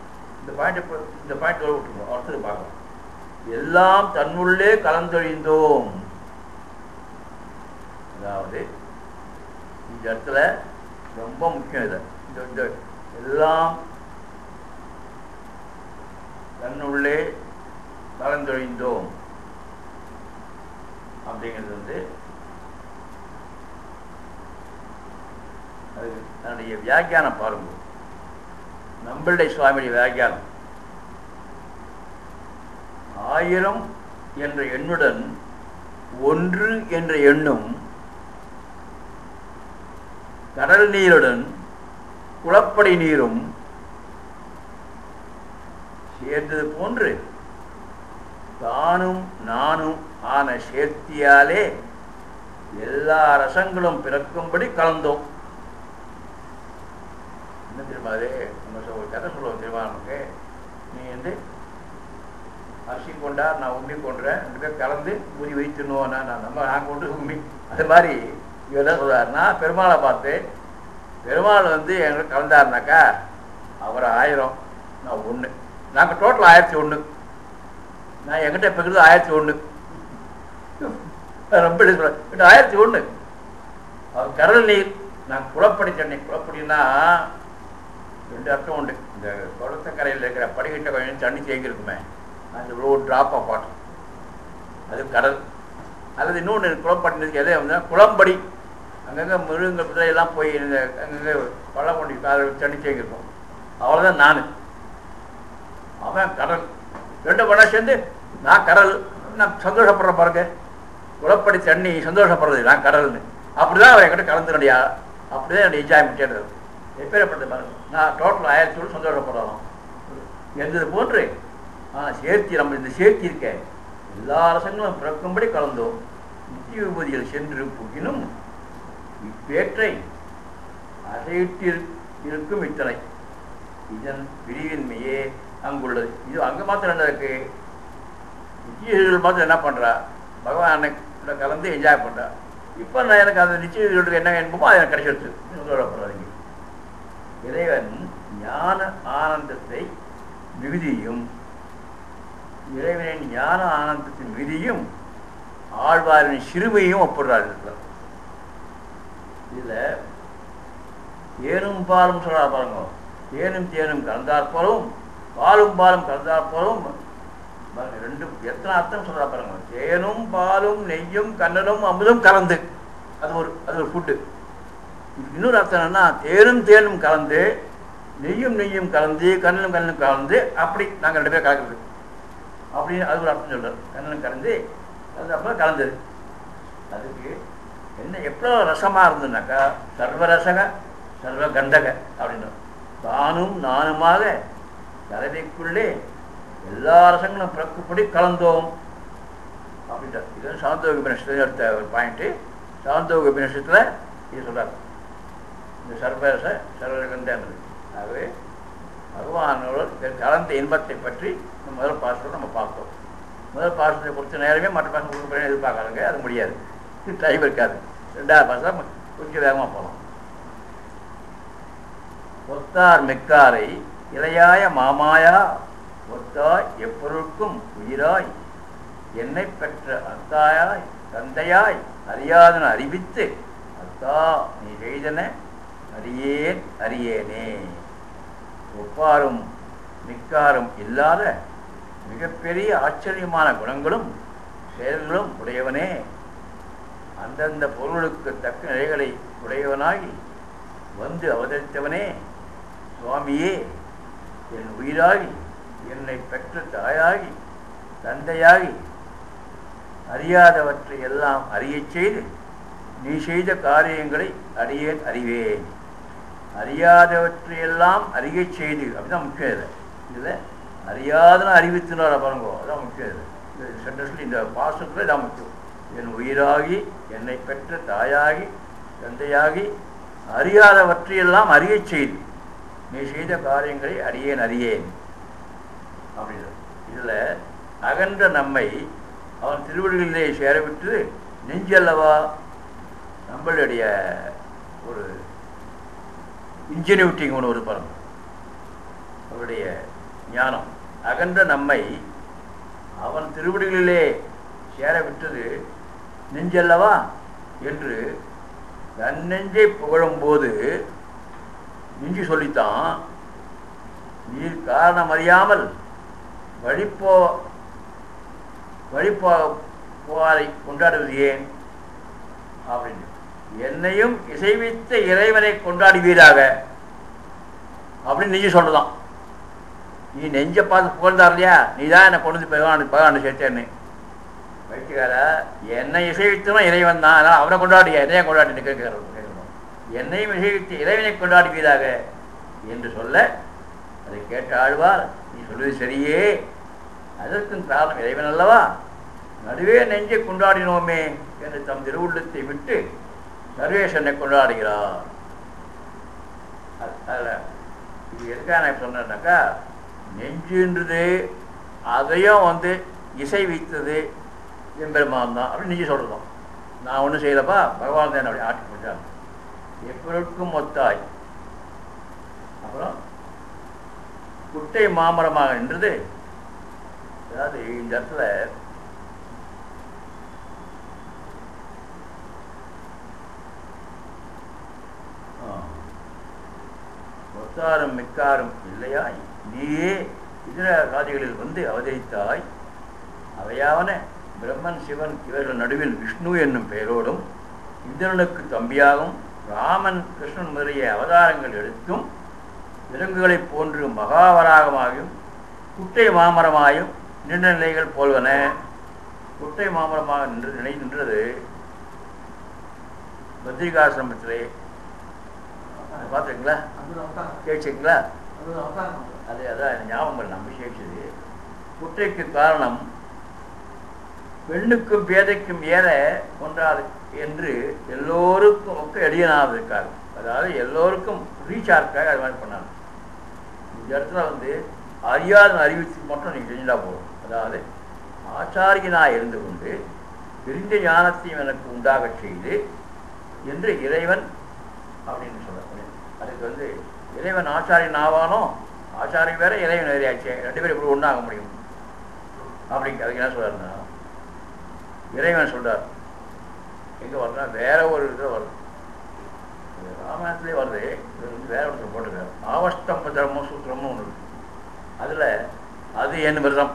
இந்த பாயிண்ட் விட்டுருவோம், அடுத்தது பார்க்கலாம். எல்லாம் தன்னுள்ளே கலந்தொழிந்தோம். அதாவது இந்த இடத்துல ரொம்ப முக்கியம். இதை இந்த எல்லாம் தன்னுள்ளே கலந்தொழிந்தோம் அப்படிங்கிறது அது தன்னுடைய வியாக்கியானம் பாருங்க. நம்பிள்ளை சுவாமியுடைய வியாக்கியானம் 1000 என்ற எண்ணுடன் 1 என்ற எண்ணும் கடல் நீருடன் குளப்படி நீரும் சேர்ந்தது போன்று தானும் நானும் ஆன சேர்த்தியாலே எல்லா ரசங்களும் பிறக்கும்படி கலந்தோம். என்ன தெரியுமா? அது நம்ம ஒரு கதை சொல்லுவோம் தெரியுமா? நமக்கு நீ வந்து அரிசி கொண்டா, நான் உண்மை கொண்டுறேன், 2 பேர் கலந்து ஊதி வைத்துணுவோம், நான் கொண்டு உண்மை. அது மாதிரி இவர் என்ன சொல்றாருன்னா, பெருமாளை பார்த்து பெருமாள் வந்து எங்களுக்கு கலந்தாருனாக்கா அவர் 1000, நான் 1, நாங்கள் டோட்டல் 1001. நான் என்கிட்ட இப்போ இருக்கிறது 1001. ரொம்ப சொல்கிறேன் 1001. அவர் கடல் நீர், நான் குளப்படி தண்ணி. குளப்படினா 2 அர்த்தம் உண்டு. இந்த குளத்தக்கரையில் இருக்கிற படிக்கிட்ட கொஞ்சம் தண்ணி தேங்கி இருக்குமே, அந்த ஒரு ட்ராப் ஆஃப் வாட்டர், அது கடல். அல்லது இன்னொன்று குளப்பட்டினதுக்கு எதே வந்து குளம்படி, அங்கங்கே மிருகங்கள் பிள்ளையெல்லாம் போய் இந்த அங்கங்கே பழம் கொண்டு அதில் தண்ணி தேங்கி இருக்கும். அவ்வளோதான் நான். அவன் கடல். 2 பண்ணா சேர்ந்து நான் கடல். நான் சந்தோஷப்படுறேன் பாருங்க. குளப்படி தண்ணி சந்தோஷப்படுறது, நான் கடல்னு. அப்படிதான் அவன் என்கிட்ட கலந்துனடியா. அப்படிதான் என்னுடைய என்ஜாய்மெண்ட் கேட்டது. எப்பேற்பட்ட பாருங்க, நான் டோட்டல் 1000 சந்தோஷப்படுறோம் எந்தது போன்று சேர்த்தி. நம்ம இந்த சேர்த்தி இருக்க எல்லா ரசங்களும் பிறக்கும்படி கலந்தோம். நித்திய விபூதியில் சென்று புகினும் இப்பேற்றை அசையிட்டு இருக்கும் இத்தனை இதன் பிரிவின்மையே அங்குள்ளது. இது அங்கே மாத்திரம் என்ன இருக்கு? நிச்சயர்கள் மாத்திரம் என்ன பண்ணுறா? பகவான் கலந்து என்ஜாய் பண்ணுறா. இப்போ நான் எனக்கு அந்த நிச்சயர்களுக்கு என்ன வேணுமோ அதை எனக்கு கிடைச்சிடுச்சு. சொல்லப்படுறாங்க. இறைவன் ஞான ஆனந்தத்தை மிகுதியும், இறைவனின் ஞான ஆனந்தத்தின் மிகுதியும் ஆழ்வாரின் சிறுமையும் ஒப்பிடுறார்கள். இதில் தேனும் பாலும் சொல்றா பாருங்க. தேனும் தேனும் கலந்தாற் போலவும் பாலும் பாலும் கலந்தாற் போலவும் 2 எத்தனை அர்த்தம் சொல்றா பாருங்க. தேனும் பாலும் நெய்யும் கண்ணனும் அமுதும் கலந்து, அது ஒரு ஃபுட்டு. இன்னொரு அர்த்தம் என்னன்னா, தேனும் தேனும் கலந்து, நெய்யும் நெய்யும் கலந்து, கண்ணனும் கண்ணனும் கலந்து, அப்படி நாங்கள் 2 பேர் கலக்குறது அப்படின்னு அது ஒரு அர்த்தம் சொல்றாரு. கண்ணனும் கலந்து அது அப்புறம் கலந்தது. அதுக்கு என்ன எவ்வளோ ரசமாக இருந்ததுனாக்கா சர்வரசக சர்வ கந்தக அப்படின்ற தானும் நானுமாக கலவைக்குள்ளே எல்லா ரசங்களும் பிறக்குப்படி கலந்தோம் அப்படின்றார். இது சாந்தோக உபநிஷத்துல எடுத்த ஒரு பாயிண்ட்டு. சாந்தோக உபநிஷத்தில் இது சொல்றார், இந்த சர்வரச சர்வகந்தன்றது. ஆகவே பகவானோடு கலந்த இன்பத்தை பற்றி முதல் பாசத்தை நம்ம பார்த்தோம். முதல் பாசத்தை பொறுத்த நேரமே மற்ற பாசம் கொடுக்குறேன்னு எதிர்பார்க்காதுங்க, அது முடியாது, டைம் இருக்காது. 2வது பாசம் கொஞ்சம் வேகமாக போகலாம். ஒத்தார் மெக்காரை இளையாய மாமாயா ஒத்தாய் எப்பொருட்கும் உயிராய் என்னை பெற்ற அத்தாயாய் தந்தையாய் அறியாதன அறிவித்து அத்தா நீ செய்தன அறியேன் அறியேனே. ஒப்பாரும் மிக்காரும் இல்லாத மிகப்பெரிய ஆச்சரியமான குணங்களும் செயல்களும் உடையவனே, அந்தந்த பொருளுக்கு தக்க நிலைகளை உடையவனாகி வந்து அவதரித்தவனே, சுவாமியே என் உயிராகி என்னை பெற்ற தாயாகி தந்தையாகி அறியாதவற்றை எல்லாம் அறியச் செய்து நீ செய்த காரியங்களை அடியேன் அறிவேன். அறியாதவற்றையெல்லாம் அறியச் செய்து அப்படிதான் முக்கியம். இதில் அறியாதன அறிவித்தினார பாருங்கோ, அதான் முக்கியம். இந்த சென்டென்ஸில் இந்த பாசத்தில் இதான் முக்கியம். என் உயிராகி என்னை பெற்ற தாயாகி தந்தையாகி அறியாதவற்றையெல்லாம் அறியச் செய்து நீ செய்த காரியங்களை அடியேன் அறியேன் அப்படின்னு. இதில் அகன்ற நம்மை அவன் திருவடிகளிலே சேரவிட்டு நெஞ்சல்லவா நம்மளுடைய ஒரு இன்ஜினியூட்டிங் ஒன்று ஒரு படம். அவருடைய ஞானம் அகன்ற நம்மை அவன் திருவடிகளிலே சேர விட்டது நெஞ்சல்லவா என்று தன் நெஞ்சை புகழும்போது நெஞ்சு சொல்லித்தான் நீர் காரணம் அறியாமல் வழிபோவாரை கொண்டாடுவது ஏன் அப்படின்னு. என்னையும் இசைவித்த இறைவனை கொண்டாடுவீராக அப்படின்னு நீ சொல்லலாம். நீ நெஞ்ச பார்த்து புகழ்ந்தார் இல்லையா, நீ தான் என்னை கொண்டு பகவான் சேர்த்தேன்னு. வைத்துக்கார என்னை இசைவித்தனும் இறைவன் தான், அதனால் அவனை கொண்டாடியா என்னையா கொண்டாடி கேட்கிறோம். என்னையும் இசைவித்து இறைவனை கொண்டாடுவீராக என்று சொல்ல அதை கேட்ட ஆழ்வார், நீ சொல்வது சரியே, அதற்கும் காரணம் இறைவன் அல்லவா, நடுவே நெஞ்சை கொண்டாடினோமே என்று தம் திருவுள்ளத்தை விட்டு சர்வேசனை கொண்டாடுகிறார். அதில் இது எதுக்காக நான் சொன்னேன்னாக்கா, நெஞ்சுன்றது அதையும் இசை வைத்தது எம்பெருமான் தான் அப்படின்னு நீங்க சொல்றோம். நான் ஒன்றும் செய்யலப்பா, பகவான் தான் என்னுடைய ஆட்சி போட்டார். எப்பொருட்கும் ஒத்தாய். அப்புறம் குட்டை மாமரமாக நின்றது. அதாவது இந்த இடத்துல ஒத்தாரும் மிக்காரும் இல்லையாய், நீயே இதர காதிகளில் அவதரித்தாய். அவையாவன பிரம்மன் சிவன் இவர்கள் நடுவில் விஷ்ணு என்னும் பெயரோடும் இந்திரனுக்கு தம்பியாகவும் ராமன் கிருஷ்ணன் முதலிய அவதாரங்கள் எடுத்தும் விலங்குகளைப் போன்று மகாவராகமாயும் குட்டை மாமரமாயும் நின்ற நிலைகள் போல்வன. குட்டை மாமரமாக நின்றது பத்ரிகாசிரமத்திலே பார்த்துருங்களா, கேட்சிங்களா? அது அதான் ஞாபகம் நம்ம கேட்சது. குட்டைக்கு காரணம் பெண்ணுக்கும் பேதைக்கும் ஏற ஒன்றாது என்று எல்லோருக்கும் ஒக்க எளியனாவதற்காக, அதாவது எல்லோருக்கும் ரீச் ஆகிறதுக்காக அது மாதிரி பண்ணாங்க. இந்த இடத்துல அறியாத அறிவித்து மட்டும் நீங்கள் செஞ்சுட்டா போதும். அதாவது ஆச்சாரியனாக இருந்து கொண்டு தெரிந்த ஞானத்தையும் எனக்கு உண்டாக செய்து என்று இறைவன் அப்படின்னு சொல்ல. அதுக்கு இறைவன் ஆச்சாரியன் ஆவானோ, ஆச்சாரியன் வேற இறைவன் வேறையாச்சு, ரெண்டு பேரும் இப்படி ஒன்றாக முடியும் அப்படிங்க. அதுக்கு என்ன சொல்றாருன்னா, இறைவன் சொல்றார் எங்க வருதுன்னா வேற ஒரு இதில் வருது, ராமாயணத்திலே வருது. இது வேற ஒருத்தர் போட்டுருக்காரு. ஆவஷ்டம்ப தர்மம் சூத்திரம்னு ஒன்று இருக்கு. அதில் அது என் விரதம்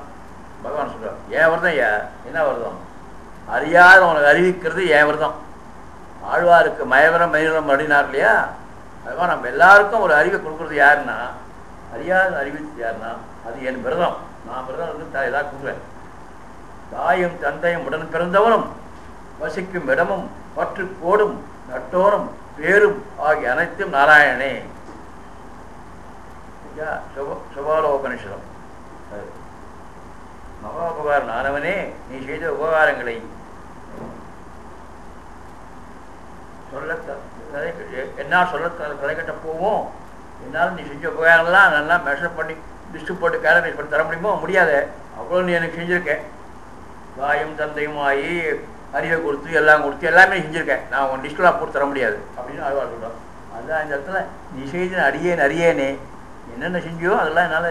பகவான் சொல்றார். ஏன் விரதம்? என்ன விரதம்? அறியாத உனக்கு அறிவிக்கிறது ஏன் விரதம். ஆழ்வாருக்கு மயவரம் மயிரம் அப்படினார் இல்லையா, அதுதான் நம்ம எல்லாருக்கும் ஒரு அறிவை கொடுக்குறது யாருன்னா, அறியாத அறிவித்து யாருன்னா அது என் விரதம். நான் விரதம் ஏதாவது கொடுக்குறேன். தாயும் தந்தையும் உடன் பிறந்தவனும் வசிக்கும் இடமும் பற்று கோடும் நட்டோரும் பேரும் ஆகிய அனைத்தும் நாராயணனே. சுபாலோபனிஷதம். மகா உபகாரம் ஆனவனே, நீ செய்த உபகாரங்களை என்னால் சொல்ல தலைக்கட்ட போவோம். என்னால் நீ செஞ்ச உபகாரங்கள்லாம் நல்லா மெஷர் பண்ணி லிஸ்ட்டு போட்டு கேலரைஸ் பண்ணி தர முடியுமோ? முடியாத. அவ்வளோ நீ எனக்கு செஞ்சுருக்கேன். தாயும் தந்தையும் ஆகி அறிவை கொடுத்து எல்லாம் கொடுத்து எல்லாமே செஞ்சுருக்கேன். நான் உன் லிஸ்ட்டெலாம் போட்டு தர முடியாது அப்படின்னு ஆழ்வார் சொல்கிறோம். அதுதான் இந்த இடத்துல நீ செய்த அறியேனே என்னென்ன செஞ்சியோ அதெல்லாம் என்னால்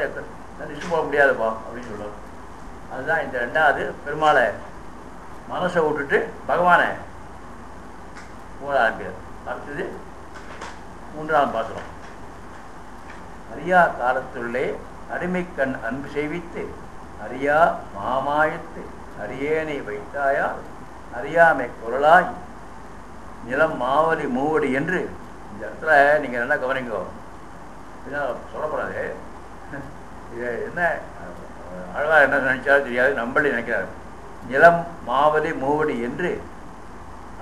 லிஸ்ட்டு போட முடியாதுப்பா அப்படின்னு சொல்லுவோம். அதுதான் இந்த ரெண்டாவது பெருமாளை மனசை விட்டுட்டு பகவானை போட ஆரம்பிக்கிறார். அடுத்தது மூன்றாம் பாசுரம். அறியா காலத்துள்ளே அடிமை கண் அன்பு செய்வித்து அறியா மாமாயத்து அரியேனை வைத்தாயால் அறியாமை குரலாய் நிலம் மாவலி மூவடி என்று. இந்த இடத்துல நீங்கள் என்ன கவனிங்கோ, சொல்லப்படாது. இது என்ன அழகாக என்ன நினைச்சாலும் தெரியாது, நம்மளே நினைக்கிறார். நிலம் மாவலி மூவடி என்று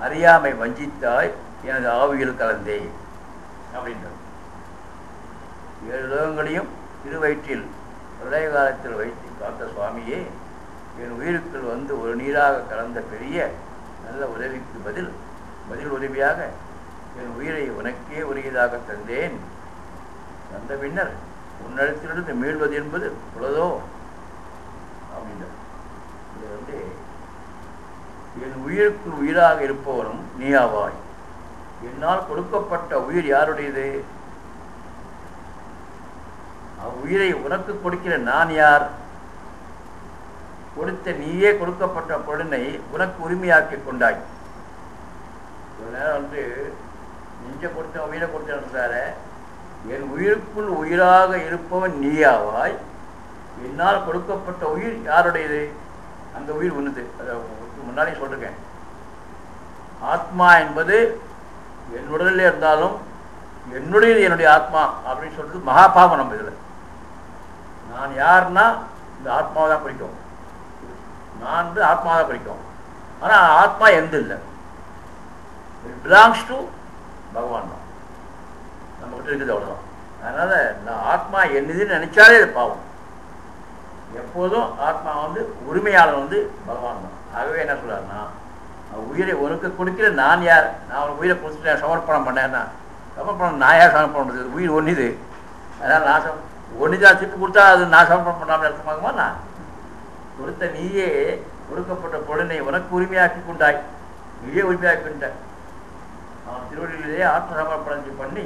அறியாமை வஞ்சித்தாய் எனது ஆவியில் கலந்தே அப்படின்றது. 7 லோகங்களையும் திருவயிற்றில் பிரளய காலத்தில் வைத்து காத்த சுவாமியே, என் உயிருக்குள் ஒரு நீராக கலந்த பெரிய நல்ல உதவிக்கு பதில் உதவியாக என் உயிரை உனக்கே உரியதாக தந்தேன். தந்த பின்னர் உன்னிடத்திலிருந்து மீள்வது என்பது புலதோ அப்படின்றது. இது என் உயிருக்கு உயிராக இருப்பவரும் நீயாவாய். என்னால் கொடுக்கப்பட்ட உயிர் யாருடையது? உயிரை உனக்கு கொடுக்கிற நான் யார்? கொடுத்த நீயே கொடுக்கப்பட்ட பொருளை உனக்கு உரிமையாக்கி கொண்டாய். ஒரு நேரம் நெஞ்ச கொடுத்த உயிரை கொடுத்தாரு. என் உயிருக்குள் உயிராக இருப்பவன் நீயாவாய். என்னால் கொடுக்கப்பட்ட உயிர் யாருடையது? அந்த உயிர் உன்னது. அதை முன்னாலே சொல்லிருக்கேன். ஆத்மா என்பது என் உடலில் இருந்தாலும் என்னுடையது என்னுடைய ஆத்மா அப்படின்னு சொல்றது மகாபாவம். நம்ம இதில் நான் யாருன்னா இந்த ஆத்மாவை தான் குறிக்கும். நான் வந்து ஆத்மா தான் குறிக்கும். ஆனால் ஆத்மா எந்த இல்லை, இட் பிலாங்ஸ் டு பகவான் தான். நம்ம கிட்ட இருக்குது அவ்வளோதான். அதனால நான் ஆத்மா என்னதுன்னு நினைச்சாலே அது பாவம். எப்போதும் ஆத்மா வந்து உரிமையாளர் வந்து பகவான் தான். ஆகவே என்ன சொல்றாருன்னா, உயிரை உனக்கு கொடுக்கிற நான் யார்? நான் அவனுக்கு உயிரை கொடுத்துட்டேன், சமர்ப்பணம் பண்ணேன்னா சமர்ப்பணம் நான் யார் சமர்ப்பணம் பண்ணுறது? உயிர் ஒன்றுது. அதனால் நான் ஒன்றுதான் திருப்பி கொடுத்தா அது நான் சமர்ப்பணம் பண்ணாமல் அர்த்தமாகுமா? நான் கொடுத்த நீயே கொடுக்கப்பட்ட பொருளை உனக்கு உரிமையாக்கி கொண்டாய், நீயே உரிமையாக்கி கொண்டாய். அவன் திருவள்ளிலேயே ஆத்ம சமர்ப்பணத்தை பண்ணி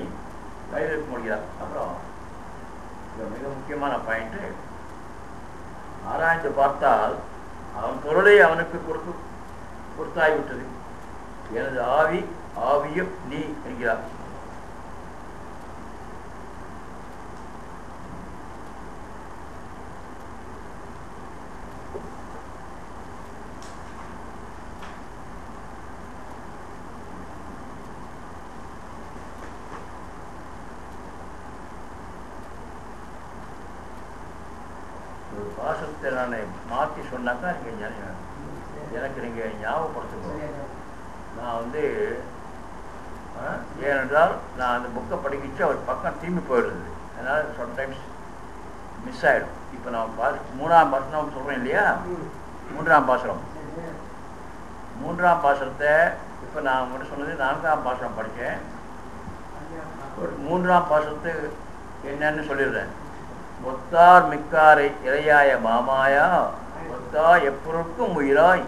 கையில் இருக்க முடியாது. அப்புறம் மிக முக்கியமான பாயிண்ட்டு, ஆராய்ந்து பார்த்தால் அவன் பொருளை அவனுக்கு கொடுத்தாய்விட்டது. எனது ஆவி ஆவியும் நீ என்கிறார். பாசத்தை நான் மாற்றி சொன்னாக்கா நீங்கள் எனக்கு நீங்கள் ஞாபகப்படுத்தணும். நான் வந்து ஏனென்றால் நான் அந்த புக்கை படிக்கிச்சு அவர் பக்கம் திரும்பி போயிடுது. அதனால் சம்டைம்ஸ் மிஸ் ஆகிடும். இப்போ நான் மூணாம் பாசனம் சொல்கிறேன் இல்லையா, மூன்றாம் பாசனம். மூன்றாம் பாசனத்தை இப்போ நான் மட்டும் சொன்னது நான்காம் பாசனம் படித்தேன். ஒரு மூன்றாம் பாசனத்தை என்னன்னு சொல்லிடுறேன். ஒத்தார் மிக்காரை இறையாய மாமாயா, ஒத்தா எப்பொருட்கும் உயிராய்,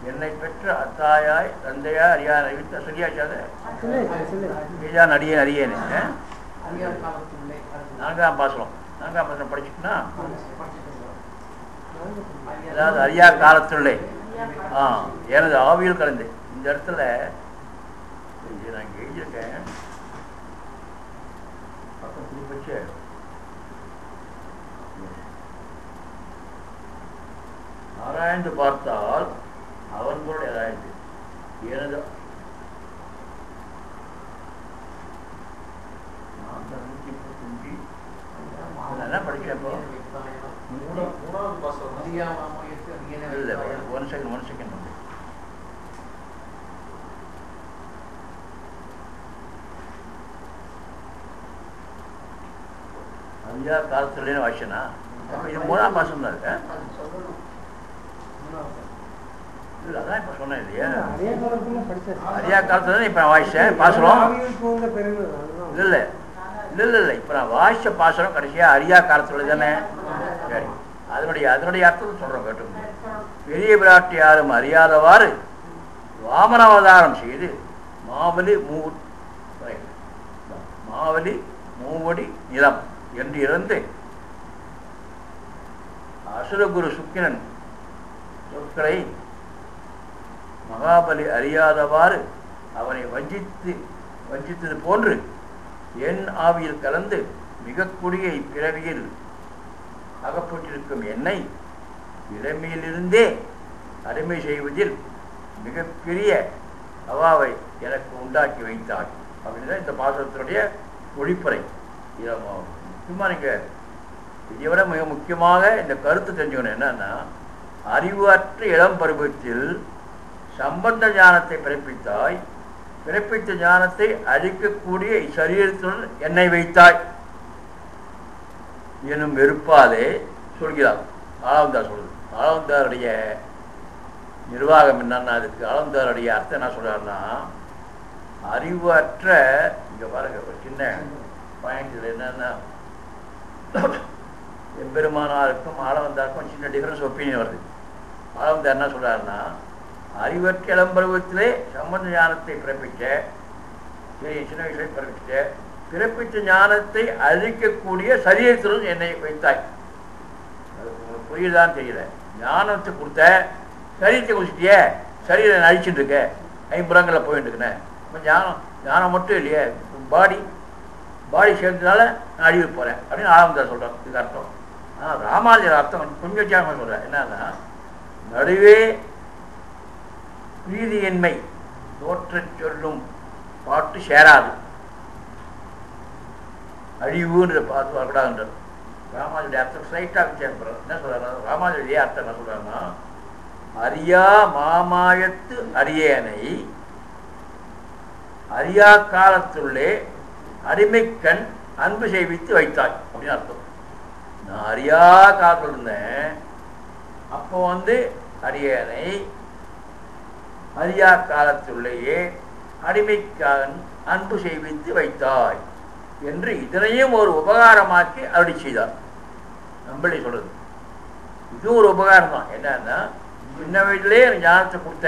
என்னை பெற்ற அத்தாயாய் தந்தையா அறியான் அறிவித்த. சொல்லியாச்சாத ஐயான் அடியேன் அரியேன்னு. நான்காம் பாசனம் படிச்சுட்டுனா, அதாவது அறியா காலத்துள்ளே எனது ஆவியில் கலந்து. இந்த இடத்துல நான் இங்கே எழுதியிருக்கேன், பக்கம் திருப்பி வச்சு ஆராய்ந்து பார்த்தால் அவர்களுடைய ஆராய்ந்து எனது என்ன படிக்கிறேன். ஒன் செகண்ட் ஐயா காலத்துல வாசிச்சனா இது மூணாம் மாசம் தான் இருக்கேன். அதான் இப்ப சொன்னேன் இல்லையா, அரியா காலத்துல இப்ப நான் வாசிச்சேன் பாசனம். இல்ல இப்ப நான் வாசிச்ச பாசனம் கடைசியா அரியா காலத்துல தானே. சரி, அதனுடைய அர்த்தத்தை சொல்றோம் கேட்டு. பெரிய பிராட்டி யாரும் அறியாதவாறு வாமன அவதாரம் செய்து மாவலி மூவடி நிலம் என்று இருந்து அசுரகுரு சுக்கிரன் சொற்களை மகாபலி அறியாதவாறு அவனை வஞ்சித்தது போன்று என் ஆவியில் கலந்து மிக கொடிய இப்பிறவியில் அகப்பட்டிருக்கும் என்னை இளமையிலிருந்தே அடிமை செய்வதில் மிகப்பெரிய அவாவை எனக்கு உண்டாக்கி வைத்தாள் அப்படின்னு இந்த பாசனத்தினுடைய ஒளிப்பறை. சும்மா நீங்க இதை விட மிக முக்கியமாக இந்த கருத்து தெரிஞ்சுக்கணும். என்னன்னா, அறிவற்ற இளம் பருவத்தில் சம்பந்த ஞானத்தை பிறப்பித்தாய், பிறப்பித்த ஞானத்தை அழிக்கக்கூடிய சரீரத்துடன் என்னை வைத்தாய் எனும் வெறுப்பாலே சொல்கிறார். ஆளவந்தார் சொல்றது. ஆளவந்தாருடைய நிர்வாகம் என்னன்னா, அதுக்கு ஆளவந்தாருடைய அர்த்தம் என்ன சொல்றாருன்னா, அறிவற்ற இங்க பாருங்க ஒரு சின்ன பாயிண்ட். இதுல என்னன்னா, எம்பெருமானாருக்கும் ஆளவந்தாருக்கும் சின்ன டிஃபரன்ஸ் ஒப்பீனியன் வருது. ஆளவந்தார் என்ன சொல்றாருன்னா, அறிவற்ற இளம்பருவத்திலே சம்பந்த ஞானத்தை பிறப்பிக்க, சின்ன வயசுல பிறப்பித்த ஞானத்தை அழிக்கக்கூடிய சரீரத்துடன் என்னை வைத்தாய். அது உங்களுக்கு புரியுதான்னு தெரியல. ஞானத்தை கொடுத்த சரீரத்தை குடிச்சிட்டிய, சரீரம் அழிச்சுட்டு இருக்க, ஐம்புறங்களில் போயிட்டு இருக்கேன். ஞானம் மட்டும் இல்லையே, பாடி பாடி சேர்ந்ததுனால நான் அழிவு போகிறேன் அப்படின்னு ஆரம்பத்தில் சொல்கிறேன். இதுக்கு அர்த்தம். ஆனால் ராமானுஜர் அர்த்தம் கொஞ்சம் வித்தியாசமாக சொல்கிறேன். என்னன்னா, நடுவே பிரீதியின்மை தோற்ற சொல்லும் பாட்டு சேராது, அழிவுன்ற பார்த்து வரக்கூடாதுன்றது ராமானுஜருடைய அர்த்தம். ஸ்ட்ரைட்டாக வித்தியாசப்படுறாரு. என்ன சொல்கிறாரு ராமானுஜருடைய அர்த்தம்? என்ன சொல்கிறாருன்னா, அறியா மாமாயத்து அரியனை அறியா காலத்துள்ளே அடிமைக்கண் அன்பு செய்வித்து வைத்தாய் அப்படின்னு அர்த்தம். நான் அறியா காலத்தில் இருந்தேன், அப்போ அரியனை அறியா காலத்துள்ளேயே அடிமைக்கண் அன்பு செய்வித்து வைத்தாய் என்று இதனையும் ஒரு உபகாரமாக்கி அருளி செய்தார். நம்மளே சொல்றது இது ஒரு உபகாரம் தான். என்னன்னா, சின்ன வயதிலே ஞானத்தை கொடுத்த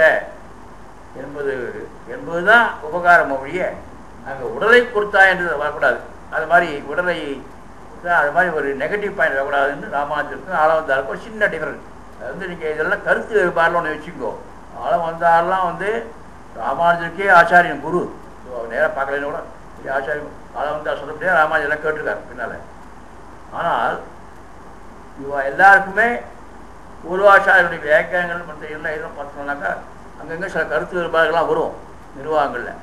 என்பதுதான் உபகாரம் ஒழிய அங்கே உடலை கொடுத்தா என்று வரக்கூடாது. அது மாதிரி உடலை அது மாதிரி ஒரு நெகட்டிவ் பாயிண்ட் வரக்கூடாதுன்னு ராமானுஜருக்கும் ஆளவந்தாருக்கும் ஒரு சின்ன டிஃபரன்ஸ். அது நீங்கள் இதெல்லாம் கருத்து வேறுபாடுல ஒன்று வச்சுக்கோ. ஆளவந்தாரெலாம் ராமானுஜருக்கே ஆச்சாரியன் குரு. நேராக பார்க்கலன்னு கூட ஆச்சாரியம் ஆளவந்தார் சொல்லப்படியா ராமானுஜரெல்லாம் கேட்டிருக்காரு பின்னால். ஆனால் இவ எல்லாருக்குமே ஒரு ஆச்சாரியனுடைய வியாக்கியானங்கள் மற்ற எல்லாம் எதுவும் பார்த்தோம்னாக்கா அங்கங்கே சில கருத்து வேறுபாடுகள்லாம் வரும். நிர்வாகங்களில்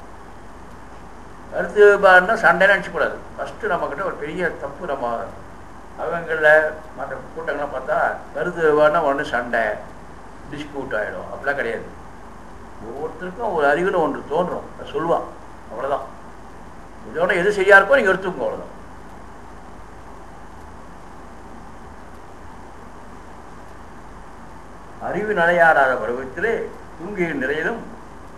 கருத்து வேறுபாடுனா சண்டைன்னு நினச்சக்கூடாது. ஃபஸ்ட்டு நம்மக்கிட்ட ஒரு பெரிய தப்பு. நம்ம அவங்களில் மற்ற கூட்டங்கள்லாம் பார்த்தா கருத்து வேறுபாடுனா ஒன்று சண்டை, டிஸ்பியூட் ஆகிடும். அப்படிலாம் கிடையாது. ஒவ்வொருத்தருக்கும் ஒரு அறிவுன்னு ஒன்று தோன்றும், சொல்லுவான், அவ்வளோதான். இதோட எது சரியா இருக்கோ நீங்கள் எடுத்துக்கோங்க, அவ்வளோதான். அறிவு நிலையாடாத பருவத்திலே தூங்கிய நிலையிலும்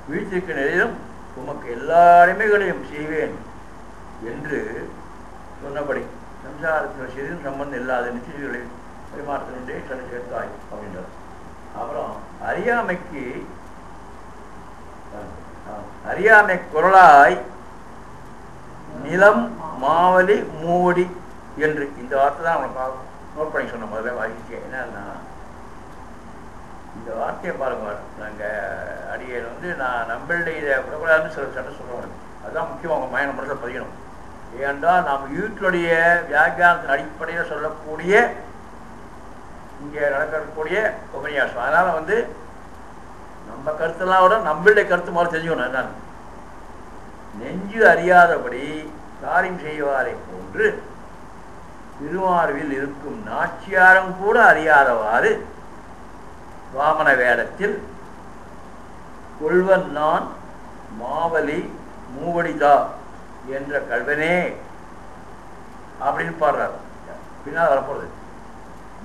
வீழ்ச்சிக்கு நிலையிலும் உமக்கு எல்லா அடிமைகளையும் செய்வேன் என்று சொன்னபடி சம்சாரத்தில் சிறிதும் சம்பந்தம் இல்லாத நிச்சயங்களை பரிமாற்றத்தினுடைய சொல்லி சேர்த்தாய் அப்படின்றார். அப்புறம் அறியாமை குரலாய் நிலம் மாவலி மூவடி என்று இந்த வார்த்தை தான் அவனை நோட் பண்ணி சொன்ன முதல்ல வாசிக்க. என்னன்னா, இந்த வார்த்தையை பாருங்க. நாங்கள் அடியை நான் நம்பளை இதை விடக்கூடாதுன்னு சில சட்டம் சொல்லுவாங்க. அதுதான் முக்கியம், அவங்க மயன மனசில் பதியணும். ஏனென்றால் நாம் வீட்டுடைய வியாக்கியானத்தின் அடிப்படையில் சொல்லக்கூடிய இங்கே நடக்கக்கூடிய உபன்யாசம். அதனால் நம்ம கருத்தெல்லாம் விட நம்மளுடைய கருத்து மாதிரி தெரிஞ்சுக்கணும். என்னன்னு, நெஞ்சு அறியாதபடி காரியம் செய்வாரை போன்று திருவாரூரில் இருக்கும் நாச்சியாரும் கூட அறியாதவாறு வாமன வேடத்தில் கொள்வன் நான் மாவலி மூவடிதா என்ற கல்வனே அப்படின்னு பாடுறார். பின்னால் வரப்போறது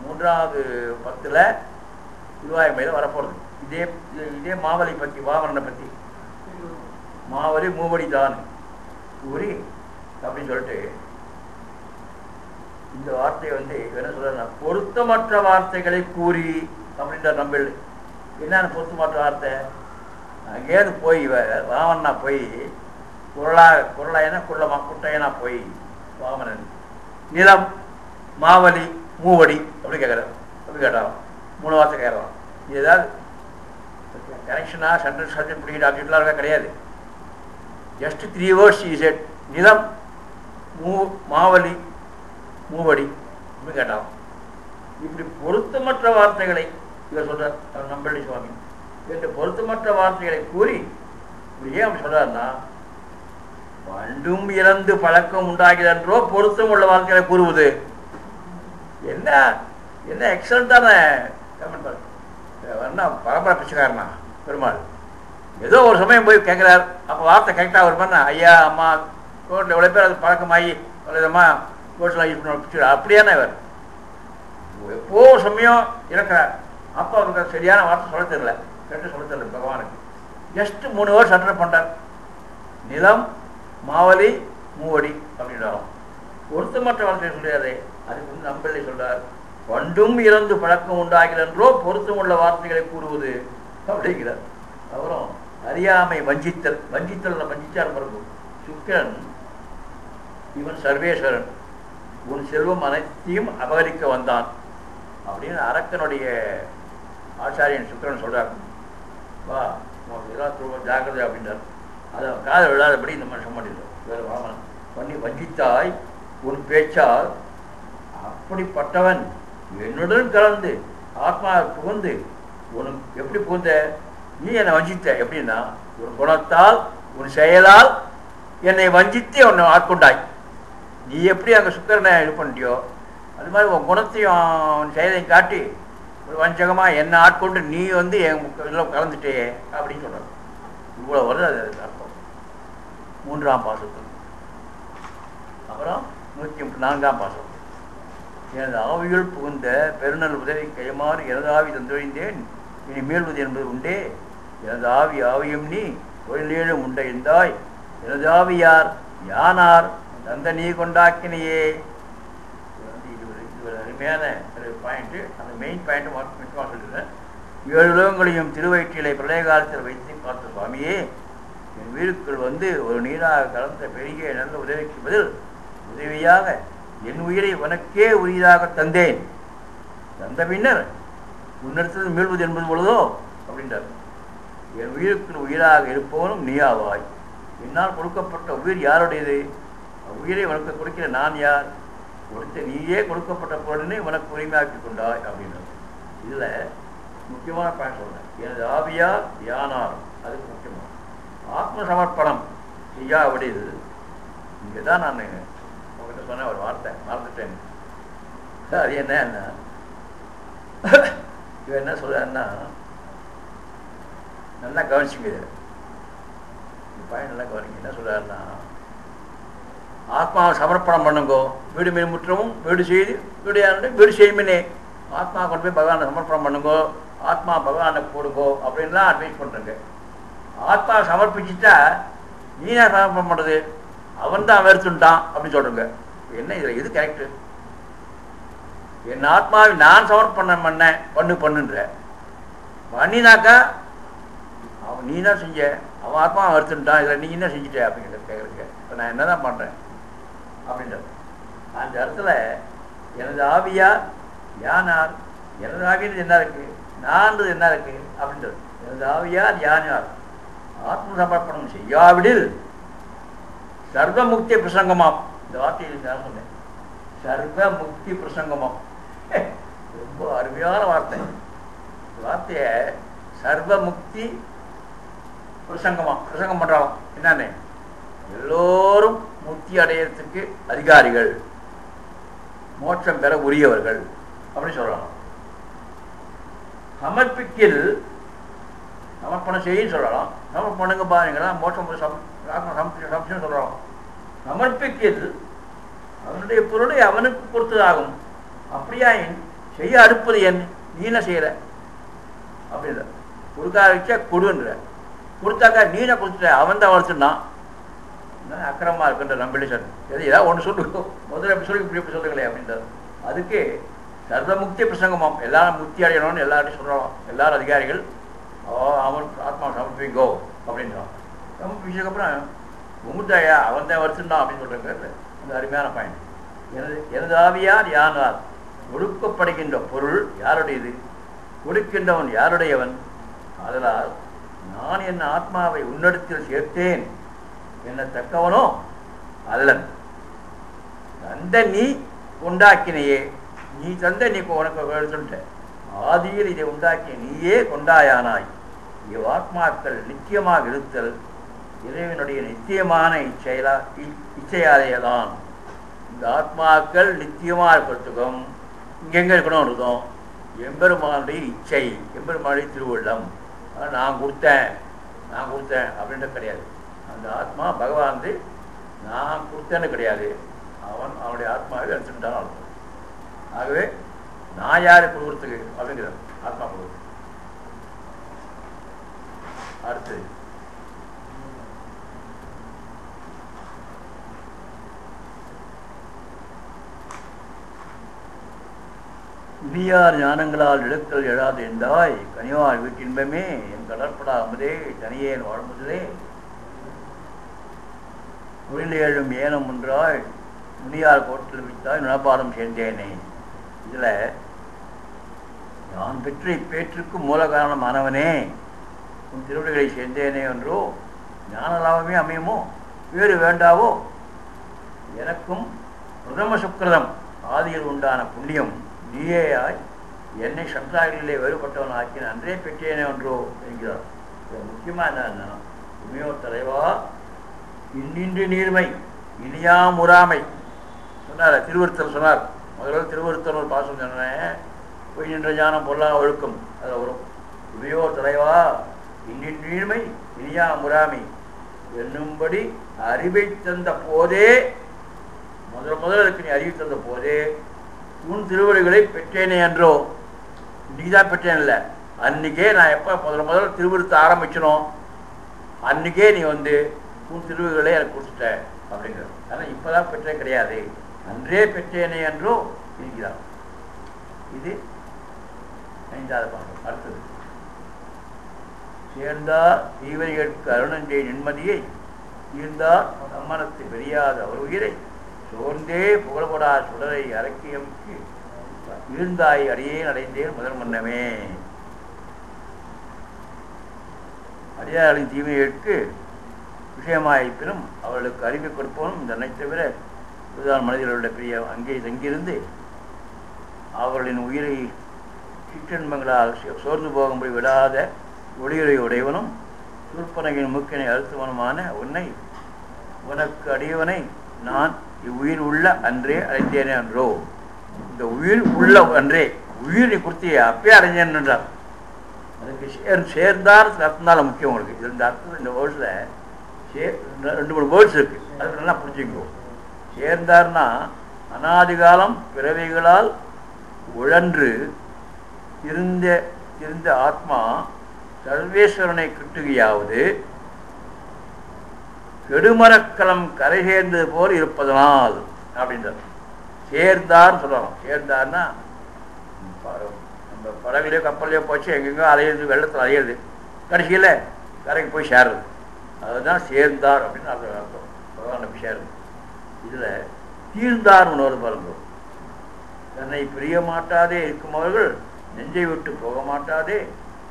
3வது 10ல் திருவாய்மையில் வரப்போறது. இதே மாவலி பற்றி, வாமனனை பற்றி மாவலி மூவடிதான் கூறி அப்படின்னு சொல்லிட்டு இந்த வார்த்தையை என்ன சொல்ற, பொருத்தமற்ற வார்த்தைகளை கூறி அப்படின்ற நம்பல். என்னன்னு பொருத்தமற்ற வார்த்தை? அங்கேருந்து போய் வாமனா போய் குரலாயனா குட்டையனா போய் வாமனன் நிலம் மாவலி மூவடி அப்படி கேட்குறாரு. அப்படி கேட்டாராம். 3 வார்த்தை கேட்கலாம். இது ஏதாவது கனெக்ஷனா சென்டென்ஸ் சப்ஜெக்ட் பிடிக்கிற ஆப்ஜெக்ட்லாம் இருக்கா? கிடையாது. Just 3 words is it. நிலம் மாவலி மூவடி அப்படி கேட்டாலும் இப்படி பொருத்தமற்ற வார்த்தைகளை இவர் சொல்றார் நம்பளி சுவாமி. என்று பொருத்தமற்ற வார்த்தைகளை கூறி இப்படி ஏன் அப்படி சொல்றாருன்னா, பண்டும் இறந்து பழக்கம் உண்டாகிறன்றோ பொருத்தம் உள்ள வார்த்தைகளை கூறுவது. என்ன என்ன எக்ஸலண்டான கமெண்ட் பாரு. பரம்பரை பிச்சைக்காரனா பெருமாள். ஏதோ ஒரு சமயம் போய் கேட்குறாரு. அப்போ வார்த்தை கரெக்டாக வருமானா, ஐயா அம்மா கோர்ட்டில் எவ்வளோ பேர் அது பழக்கமாகி விதமாக கோர்ட்டில் யூஸ் பண்ண பிடிச்சி அப்படியானே இவர் எப்போ சமயம் இருக்கிறார். அப்போ அவருக்கு சரியான வார்த்தை சொல்ல தெரியல, கரெக்டாக சொல்ல தெரியல பகவானுக்கு. ஜஸ்ட் 3 வேர்ட்ஸ் அட்டர் பண்ணுறார். நிலம் மாவலி மூவடி அப்படின்றாலும் பொருத்தமற்ற வார்த்தையை சொல்லியாரு. அதுக்கு நம்பலை சொல்றார், பண்டும் இறந்து பழக்கம் உண்டாகிறன்றோ பொருத்தம் உள்ள வார்த்தைகளை கூறுவது அப்படிங்கிறார். அப்புறம் அறியாமை வஞ்சித்தல். வஞ்சிச்சார் பிறகு சுக்கரன் இவன் சர்வேஸ்வரன், உன் செல்வம் அனைத்தையும் அபகரிக்க வந்தான் அப்படின்னு அரக்கனுடைய ஆச்சாரியன் சுக்கரன் சொல்றார். வா இதெல்லாம் ஜாக்கிரதை அப்படின்றார். அதை காதல் விழாதபடி இந்த மனுஷன் பண்ணிடுறோம். வேறு வாமனன் பண்ணி வஞ்சித்தாய் உன் பேச்சால். அப்படிப்பட்டவன் என்னுடன் கலந்து ஆத்மா புகுந்து உனக்கு எப்படி புகுந்த? நீ என்னை வஞ்சித்த. எப்படின்னா உன் குணத்தால் உன் செயலால் என்னை வஞ்சித்து உன்னை ஆட்கொண்டாய். நீ எப்படி அங்கே சுக்கரனை இது பண்ணிட்டியோ அது மாதிரி உன் குணத்தையும் உன் செயலையும் காட்டி ஒரு வஞ்சகமாக என்னை ஆட்கொண்டு நீ வந்து என் இதில் கலந்துட்டே அப்படின்னு சொல்கிறார். இவ்வளோ வருது அது அர்த்தம் 3ஆம் பாசத்தில். அப்புறம் 134ஆம் பாசம். எனது ஆவியுள் புகுந்த பெருநல் உதவி கைமாறு எனதாவி தந்தொழிந்தேன் இனி மீள்வது என்பது உண்டே. எனது ஆவி ஆவியும் நீ தொழிலேழும் உண்ட இருந்தாய். எனது ஆவி யார் யானார் தந்த நீ கொண்டாக்கினையே. இது ஒரு அருமையான ஒரு பாயிண்ட்டு. அந்த மெயின் பாயிண்ட்டு முக்கியமாக சொல்லிடுறேன். 7 உலகங்களையும் திருவயிற்றிலை பிரளய காலத்தில் வைத்து பார்த்த சுவாமியே, என் வீருக்குள் வந்து ஒரு நீராக கலந்த பெரிய நல்ல உதவிக்கு பதில் உதவியாக என் உயிரை உனக்கே உரியதாக தந்தேன். தந்த பின்னர் உன்னிடத்தில் மீள்வது என்பது பொழுதோ அப்படின்றார். என் உயிருக்குள் உயிராக இருப்பவனும் நீயாவாய். என்னால் கொடுக்கப்பட்ட உயிர் யாருடையது? உயிரை உனக்கு கொடுக்கிற நான் யார்? கொடுத்த நீயே கொடுக்கப்பட்ட பொருளை உனக்கு உரிமையாக்கி கொண்டாய் அப்படின்றது. இதில் முக்கியமான பாயிண்ட் சொல்கிறேன். எனது ஆவியார் யானார், அதுக்கு முக்கியமாக ஆத்ம சமர்ப்பணம் செய்யாவிடில். இங்கே தான் நான் உங்கள்கிட்ட சொன்ன ஒரு வார்த்தை மறந்துட்டேன். அது என்ன இவன் என்ன சொல்றாருன்னா, நல்லா கவனிச்சுங்க, இந்த பையன் நல்லா கவனிங்க. என்ன சொல்றாருன்னா, ஆத்மாவை சமர்ப்பணம் பண்ணுங்கோ, வீடு மீன் முற்றமும் வீடு செய்து வீடு செய்யுமே. ஆத்மா கொண்டு போய் பகவானை சமர்ப்பணம் பண்ணுங்கோ, ஆத்மா பகவானை போடுங்கோ அப்படின்லாம் அட்வைஸ் பண்ணுறேங்க. ஆத்மா சமர்ப்பிச்சுட்டா நீனா சமர்ப்பணம் பண்ணுறது, அவன் தான் வெறுத்துட்டான் அப்படின்னு சொல்கிறேங்க. என்ன இதில் எது கரெக்டு? என் ஆத்மாவை நான் சமர்ப்பணம் பண்ணுன்ற பண்ணினாக்கா அவன் நீ தான் செஞ்ச, அவன் ஆத்மா வருத்துட்டான், இதில் நீ என்ன செஞ்சுட்ட அப்படிங்கிறத கேட்குறீங்க. இப்போ நான் என்ன தான் பண்ணுறேன் அப்படின்றது. அந்த இடத்துல எனது ஆவியார் யானார், எனது ஆவின்றது என்ன இருக்குது, நான்றது என்ன இருக்குது அப்படின்றது. எனது ஆவியார் யானார் ஆத்ம சமர்ப்பணம் செய்யாவிடில் சர்வ முக்தி பிரசங்கமாம். இந்த வார்த்தையில் நான் சொன்னேன், சர்வ முக்தி பிரசங்கமாம். ரொம்ப அருமையான வார்த்தை. இந்த வார்த்தையை சர்வ முக்தி பிரசங்கம் பண்றாலும் என்னன்னு, எல்லோரும் முக்தி அடையறதுக்கு அதிகாரிகள், மோட்சம் பெற உரியவர்கள் அப்படின்னு சொல்லலாம். சமர்ப்பிக்கில் சமர்ப்பணம் செய்ய சொல்லலாம். சமர்ப்பணுங்க பாருங்களா, மோட்சம் சமர்ப்பிச்சு சொல்லலாம். சமர்ப்பிக்கில் அவனுடைய பொருளை அவனுக்கு கொடுத்ததாகும். அப்படியா செய்ய அடுப்பது என் நீ என்ன செய்யற அப்படின்ற கொடுக்காத கொடுன்ற கொடுத்தாக்கா நீனை கொடுத்துட்ட, அவன் தான் வளர்த்துனான். அக்கிரமா இருக்குன்ற நம்பிளி சார் எது ஏதாவது ஒன்று சொல்லுங்க, முதல்ல எப்படி சொல்லி இப்படி சொல்லுங்களே அப்படின்றது. அதுக்கு சர்வமுக்தி பிரசங்கமாம். எல்லாரும் முக்தி அடையணும்னு எல்லார்ட்டையும் சொல்கிறோம். எல்லாரும் அதிகாரிகள் அவன் ஆத்மா சமர்ப்பிங்கோ அப்படின்றான். சமர்ப்பிச்சதுக்கப்புறம் உமுத்தாயா அவன் தான் வருத்துனான் அப்படின்னு சொல்கிறாங்க. அந்த அருமையான பாயிண்ட். எனது ஆவியார் யானார் ஒடுக்கப்படுகின்ற பொருள் யாருடையது, ஒடுக்கின்றவன் யாருடையவன்? அதனால் நான் என் ஆத்மாவை உன்னிடத்தில் சேர்த்தேன் என்ன தக்கவனோ அல்லன். தந்த நீ உண்டாக்கினையே, நீ தந்த நீ உனக்கு எடுத்துட்ட, ஆதியில் இதை உண்டாக்கிய நீயே கொண்டாயானாய். இவ்வாத்மாக்கள் நிச்சயமாக இருத்தல் இறைவனுடைய நிச்சயமான இச்சையாலேதான். இந்த ஆத்மாக்கள் நிச்சயமாக இருக்கிறதுக்கும் இங்கெங்கே இருக்கணும் இருக்கும் எம்பெருமானுடைய இச்சை, எம்பெருமானுடைய திருவுள்ளம். நான் கொடுத்தேன் அப்படின்றது கிடையாது. அந்த ஆத்மா பகவான் நான் கொடுத்தேன்னு கிடையாது, அவனுடைய ஆத்மாவை எடுத்துட்டான் அர்த்தம். ஆகவே நான் யாரு கொடுக்குறதுக்கு அப்படிங்கிறார், ஆத்மா கொடுக்குறது. அடுத்து இனியார் ஞானங்களால் இழுத்தல் எழாது என்றாய் கனிவார் வீட்டின்பமே என் கடற்படா அமுதே தனியேன் வாழ்முதலே தொழில் ஏழும் ஏனம் ஒன்றாய் முனியார் கோட்டில் வைத்தாய் நுணபாதம் சேர்ந்தேனே. இதில் நான் பெற்ற இப்பேற்றுக்கு மூல காரணமானவனே உன் திருவிழிகளை சேர்ந்தேனே என்றோ ஞான லாபமே அமையுமோ வேறு வேண்டாவோ எனக்கும் பிரதம சுக்கிரதம் ஆதியில் உண்டான புண்ணியம் நீயேயாய் என்னை சம்சாரிகளிலே வேறுபட்டவன் ஆக்கின அன்றே பெற்றேனே ஒன்றோ என்கிறார். முக்கியமாக என்னன்னா, உண்மையோ தலைவா இன்னின்று நீர்மை இனியா முறாமை சொன்னார். திருவருத்தர் சொன்னார். முதல்ல திருவருத்தர் ஒரு பாசம் சொன்னேன், பொய் நின்ற ஞானம் பொல்லா ஒழுக்கம் அதில் வரும். உண்மையோ தலைவா இன்னின்று நீர்மை இனியா முறாமை என்னும்படி அறிவை தந்த போதே, முதலுக்கு நீ அறிவு தந்த போதே உன் திருவடிகளை பெற்றேனே என்றோ. இன்னைக்குதான் பெற்றேன் இல்லை, அன்னைக்கே நான் எப்போ முதல்ல திருவிருத்த ஆரம்பிச்சனும் அன்னைக்கே நீ வந்து உன் திருவுகளை எனக்கு கொடுத்துட்ட அப்படிங்கிறது. ஆனால் இப்போதான் பெற்றேன் கிடையாது, அன்றே பெற்றேனே என்றோ இருக்கிறார். இது 5வது பாடம். அடுத்தது, சேர்ந்தார் தீவரிகளுக்கு அருணஞ்சை நிம்மதியை ஈர்ந்தார் சம்மனத்து பெரியாத அவர் உயிரை சோர்ந்தே புகழ்படா சுடரை அரக்கியமைக்கு இருந்தாய் அடியேன் அடைந்தேன் முதல் முன்னமே. அடியாரின் தீமைகளுக்கு விஷயமாயிருப்பினும் அவர்களுக்கு அறிவை கொடுப்போனும் தன்னை தவிர இதுதான் மனிதர்களுடைய பெரிய அங்கே தங்கியிருந்து அவர்களின் உயிரை சிற்றன்மங்களால் சோர்ந்து போகும்படி விடாத ஒளியுரை உடையவனும் சூர்பனகின் மூக்கினை அழுத்தவனுமான உன்னை உனக்கு அடியவனை நான் இவ்வுயிர் உள்ள அன்றே அடைந்தேனே அன்றோ. இந்த உயிர் உள்ள அன்றே உயிரை குறித்து அப்பயே அடைஞ்சேன் என்றார். அதுக்கு சேர்ந்தார் அர்த்தம்னால முக்கியம். உங்களுக்கு இது இந்த அர்த்தம் இந்த வேர்ட்ஸில் 2-3 வேர்ட்ஸ் இருக்கு, அது நல்லா புரிஞ்சுக்கோ. சேர்ந்தார்னா அநாதிகாலம் பிறவைகளால் உழன்று இருந்த ஆத்மா சர்வேஸ்வரனை கிட்டுகையாவது கெடுமரக்கலம் கரை சேர்ந்தது போல் இருப்பதனால் அப்படின்றார். சேர்ந்தார்னு சொல்லலாம். சேர்ந்தார்னா நம்ம படகுலையோ கப்பல்லையோ போச்சு எங்கெங்கோ அலையிறது, வெள்ளத்தில் அலையிறது, கடைசியில் கரைக்கு போய் சேருது, அதுதான் சேர்ந்தார் அப்படின்னு அர்த்தம். பகவான் போய் சேருது. இதில் தீர்ந்தார்னு ஒரு பாருங்க. தன்னை பிரிய மாட்டாதே இருக்கும் அவர்கள் நெஞ்சை விட்டு போக மாட்டாதே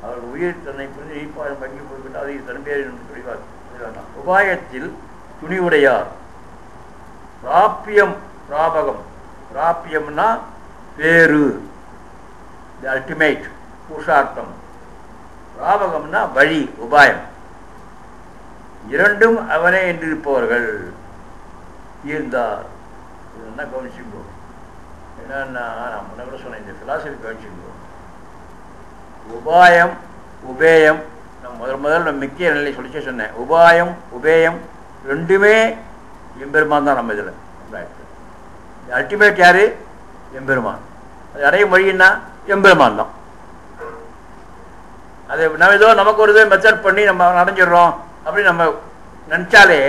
அவர்கள் உயிர் தன்னை புரிந்து நீப்பாடும் பங்கி போய்விட்டாது தன்பேர் என்று சொல்லிவார். உபாயத்தில் துணிவுடையார். பிராப்பியம் பிராபகம். பிராப்பியம்னா பேரு, தி அல்டிமேட் புருஷார்த்தம். பிராபகம்னா வழி, உபாயம். இரண்டும் அவனே என்றிருப்பவர்கள் இருந்தார். இதுன்னா கவனிச்சுக்கோ. என்னன்னா நான் முன்ன கூட சொன்னேன், இந்த பிலாசபி கவனிச்சுக்கோ. உபாயம் உபேயம் நான் முதல்ல நம்ம முக்கிய நிலையை சொல்லிச்சே சொன்னேன். உபாயம் உபேயம் ரெண்டுமே எம்பெருமான் தான். நம்ம இதில் அல்டிமேட் யாரு? எம்பெருமான். அது அடைய மொழின்னா எம்பெருமான் தான். அது நம்ம ஏதோ நமக்கு ஒரு மெத்தட் பண்ணி நம்ம அடைஞ்சிடுறோம் அப்படின்னு நம்ம நினச்சாலே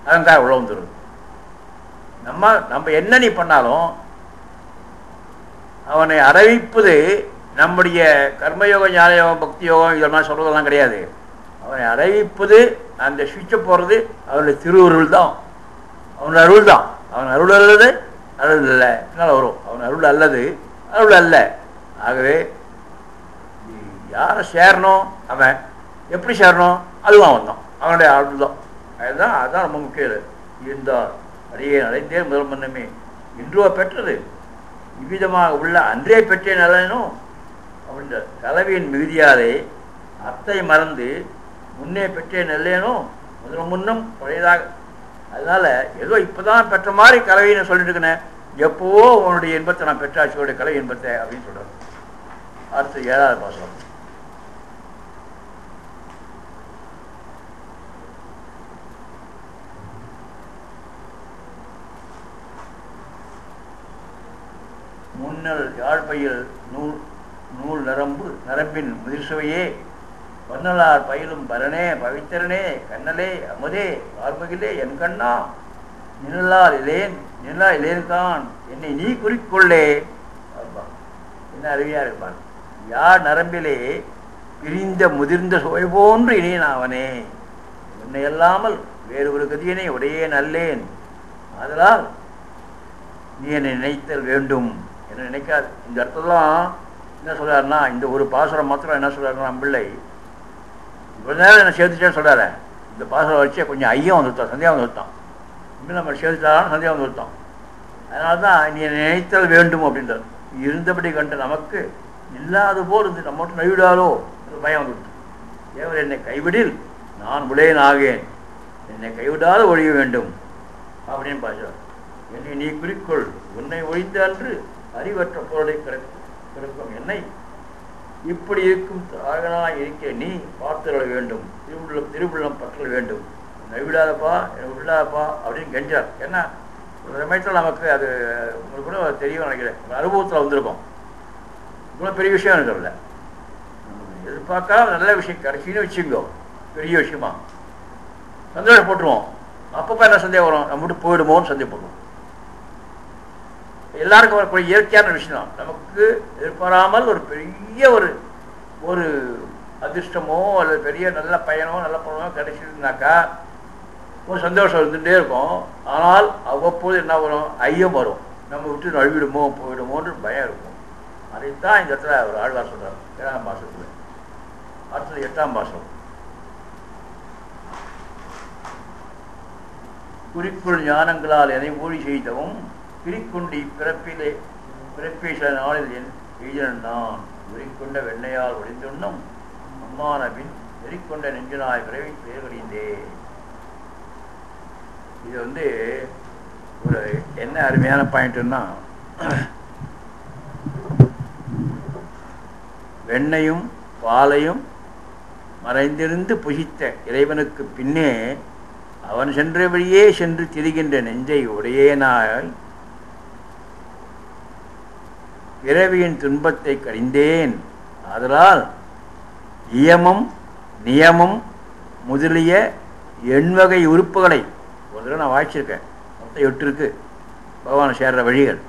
அகங்காரம் உள்ள வந்துடுது. நம்ம என்ன நீ பண்ணாலும் அவனை அறிவிப்பது நம்முடைய கர்மயோகம், ஞானயோகம், பக்தி யோகம் இதெல்லாம் சொல்றதெல்லாம் கிடையாது. அவனை அறிவிப்பது, அந்த சுவிட்சை போடுறது அவனுடைய திருவுருள் தான், அவன் அருள் தான். அவன் அருள் அல்லது அருள் இல்லை என்னால் வரும். அவன் அருள் அல்லது அருள் அல்ல. ஆகவே யாரை சேரணும், அவன் எப்படி சேரணும், அதுவும் அவன் தான், அவனுடைய அருள் தான். அதுதான் ரொம்ப முக்கியம். இருந்தார் அடியே அடைந்தே முதல் மன்னமே இன்றோ பெற்றது இவ்விதமாக உள்ள அன்றே பெற்றேன் அல்லனும் அப்படின்ற கலவியின் மிகுதியாலே அத்தை மறந்து முன்னே பெற்றேன் இல்லையனோ முன்னும் பழையதாக. அதனால ஏதோ இப்போதான் பெற்ற மாதிரி கலவைன்னு சொல்லிட்டு இருக்கேன். எப்போவோ உன்னுடைய இன்பத்தை நான் பெற்றாட்சியோடைய கலை இன்பத்தை அப்படின்னு சொல்றாரு. அடுத்து 7வது பாசம். முன்னல் யாழ்பையில் நூல் நரம்பின் முதிர்சுவையே பன்னலார் பயிலும் பரனே பவித்திரனே கண்ணலே அமுதே ஆர்மகிலே என் கண்ணா நிழலால் இலேன்கான் என்னை நீ குறிக்கொள்ளே. என்ன அருவியா இருப்பான். யார் நரம்பிலே பிரிந்த முதிர்ந்த சுவை போன்று இனேன் அவனே என்னை அல்லாமல் வேறு ஒரு கதியனை உடையேன் அல்லேன். அதனால் நீ என்னை நினைத்தல் வேண்டும் என்ன நினைக்காது. இந்த அர்த்தம்லாம் என்ன சொல்றாருன்னா, இந்த ஒரு பாசுரம் மாத்திரம் என்ன சொல்றாருன்னா, பிள்ளை இவ்வளோ நேரம் என்ன சேர்த்துட்டேன்னு சொல்றாரு. இந்த பாசுரம் வச்சு கொஞ்சம் ஐயம் வந்துட்டான், சந்தேகம் வந்துட்டான். இனிமேல் நம்ம சேர்த்துட்டாலும் சந்தேகம் வந்து விட்டோம். அதனால தான் நீ நினைத்தல் வேண்டும் அப்படின்றது. இருந்தபடி கண்ட நமக்கு இல்லாத போல் இருந்து நம்ம மட்டும் நைவிடாலோ பயம் வந்துவிட்டு. தேவர் என்னை கைவிடில் நான் உடையன் ஆகேன், என்னை கைவிடாத ஒழிய வேண்டும் அப்படின்னு பாசுறார். என்னை நீ குறிக்கொள், உன்னை ஒழிந்த அன்று அறிவற்ற பொருளை கிடைக்கும் என்னை இப்படி இருக்கும் ஆகனாய் இருக்க நீ பார்த்துட வேண்டும், திருவுள்ளம் பற்றல் வேண்டும், என்னை விடாதப்பா என்னை விடாதப்பா அப்படின்னு கெஞ்சார். ஏன்னா ஒரு சமயத்தில் நமக்கு அது உங்களுக்கு கூட தெரியும் நினைக்கிறேன், அனுபவத்தில் வந்திருக்கும். இவ்வளோ பெரிய விஷயம் இருக்கிறதில்ல, எதிர்பார்க்காம நல்ல விஷயம் கடைசின்னு வச்சுக்கோ, பெரிய விஷயமா சந்தேகப்பட்டுருவோம். அப்பப்போ என்ன சந்தேகம் வரும், நம்ம விட்டு போயிடுமோன்னு சந்தேகப்படுவோம். எல்லாருக்கும் வரக்கூடிய இயற்கையான விஷயம் தான். நமக்கு எதிர்பாராமல் ஒரு பெரிய ஒரு அதிர்ஷ்டமோ அல்லது பெரிய நல்ல பையனோ நல்ல பொண்ணோ கிடைச்சிருந்தாக்கா ஒரு சந்தோஷம் இருந்துகிட்டே இருக்கும். ஆனால் அவ்வப்போது என்ன வரும், ஐயம் வரும், நம்ம விட்டு நழுவிடுமோ போயிடுமோன்னு பயம் இருக்கும். அதைத்தான் இந்த இடத்துல ஒரு ஆழ்வார் சொல்றார் 7ஆம் பாசத்துல. அடுத்தது 8ஆம் பாசம். குறிக்குள் ஞானங்களால் எதை ஊழி செய்தவும் பிரிக்குண்டி பிறப்பே சில நாளில் என் எய்தன் நான் உரிக்கொண்ட வெண்ணையால் ஒளிந்துண்ணும் அம்மான பின் எரிக்கொண்ட நெஞ்சனாய் பிறவி பேர்கடிந்தே. இது ஒரு என்ன அருமையான பாயிண்ட்னா, வெண்ணையும் பாலையும் மறைந்திருந்து புகித்த இறைவனுக்கு பின்னே அவன் சென்ற வழியே சென்று திரிகின்ற நெஞ்சை உடையேனாய் பிறவியின் துன்பத்தை கடிந்தேன். ஆதலால் இயமம் நியமம் முதலிய எண்வகை உறுப்புகளை ஒரு தடவை நான் வாய்ச்சிருக்கேன், மொத்தம் 8 இருக்கு பகவான் சேர்ற வழிகள்.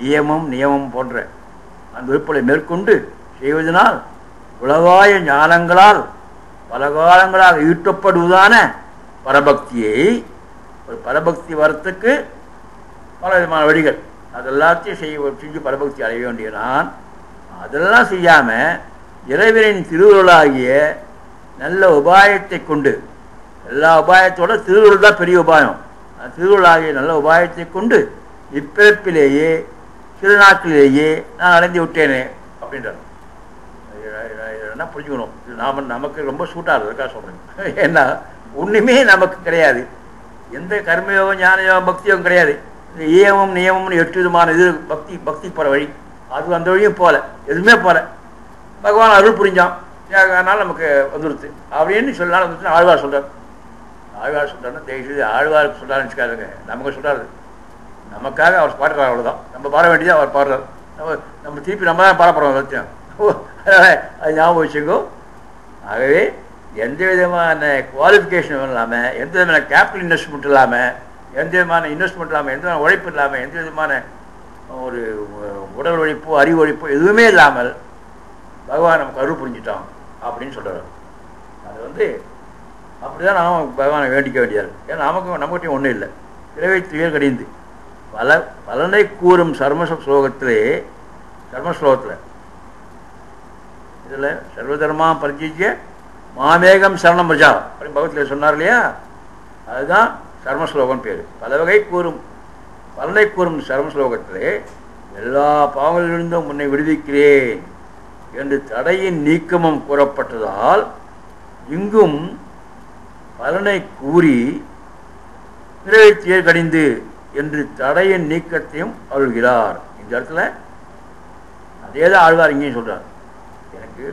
இயமம் நியமம் போன்ற அந்த உறுப்புகளை மேற்கொண்டு செய்வதனால் உலகாய ஞானங்களால் பல காலங்களாக ஈட்டப்படுவதான பரபக்தியை, ஒரு பரபக்தி வரத்துக்கு பல விதமான வழிகள், அதெல்லாத்தையும் செஞ்சு பரபக்தி அடைய வேண்டிய நான் அதெல்லாம் செய்யாமல் இறைவனின் திருவுருளாகிய நல்ல உபாயத்தை கொண்டு, எல்லா உபாயத்தோட திருவுருள் தான் பெரிய உபாயம், திருவுருளாகிய நல்ல உபாயத்தை கொண்டு இப்பிறப்பிலேயே திருநாட்களிலேயே நான் அடைந்து விட்டேனே அப்படின்றார். என்ன புரிஞ்சுக்கணும், இது நமக்கு ரொம்ப சூட்டாக இருக்கா சொல்கிறேன். ஏன்னா ஒன்றுமே நமக்கு கிடையாது, எந்த கர்மயோகம் ஞானயோகம் பக்தியோகம் கிடையாது. இந்த ஏமம் நியமம்னு 8 விதமான இது பக்தி போகிற வழி, அது அந்த வழியும் போகல, எதுவுமே போகல. பகவான் அருள் புரிஞ்சான், அதனால நமக்கு வந்துடுது அப்படின்னு சொல்லலாம். வந்துட்டு ஆழ்வார் சொல்கிறார். ஆழ்வார் சொல்கிறாருன்னா தயவுசெய்து ஆழ்வாருக்கு சொல்கிறாருன்னு வச்சுக்காதுங்க, நமக்கு சொல்கிறாரு. நமக்காக அவர் பாடுறார், அவ்வளோதான். நம்ம பாட வேண்டியது அவர் பாடுறார். நம்ம திருப்பி நம்ம தான் பாட போகிறோம் சத்தியம். அதனால் அது ஞாபகம் வச்சுக்கோ. ஆகவே எந்த விதமான குவாலிஃபிகேஷனும் இல்லாமல், எந்த விதமான கேபிட்டல் இன்வெஸ்ட்மெண்ட் இல்லாமல், எந்த விதமான இன்வெஸ்ட்மெண்ட் இல்லாமல், எந்த விதமான உழைப்பு இல்லாமல், எந்த விதமான ஒரு உடல் உழைப்போ அறிவு உழைப்போ எதுவுமே இல்லாமல் பகவான் நமக்கு அருள் புரிஞ்சிட்டான் அப்படின்னு சொல்கிறார். அது அப்படி தான் நாம் பகவானை வேண்டிக்க வேண்டியது. ஏன்னா நம்மகிட்டையும் ஒன்றும் இல்லை, பிறவை துயர் கடிந்து பலனை கூறும் சர்மஸ்லோகத்தில் இதில் சர்வதர்மா பரிச்சிய மாமேகம் சரணம் பிரஜா அப்படின்னு பகவத்தில் சொன்னார் இல்லையா, அதுதான் சர்மஸ்லோகம் பேர். பலனை கூறும் சர்மஸ்லோகத்திலே எல்லா பாவங்களிலிருந்தும் உன்னை விடுவிக்கிறேன் என்று தடையின் நீக்கமும் கூறப்பட்டதால் இங்கும் பலனை கூறி பிறவை கடிந்து என்று தடையின் நீக்கத்தையும் அருள்கிறார். இந்த இடத்துல அதே தான் ஆழ்வார் இங்கேயும் சொல்கிறார். எனக்கு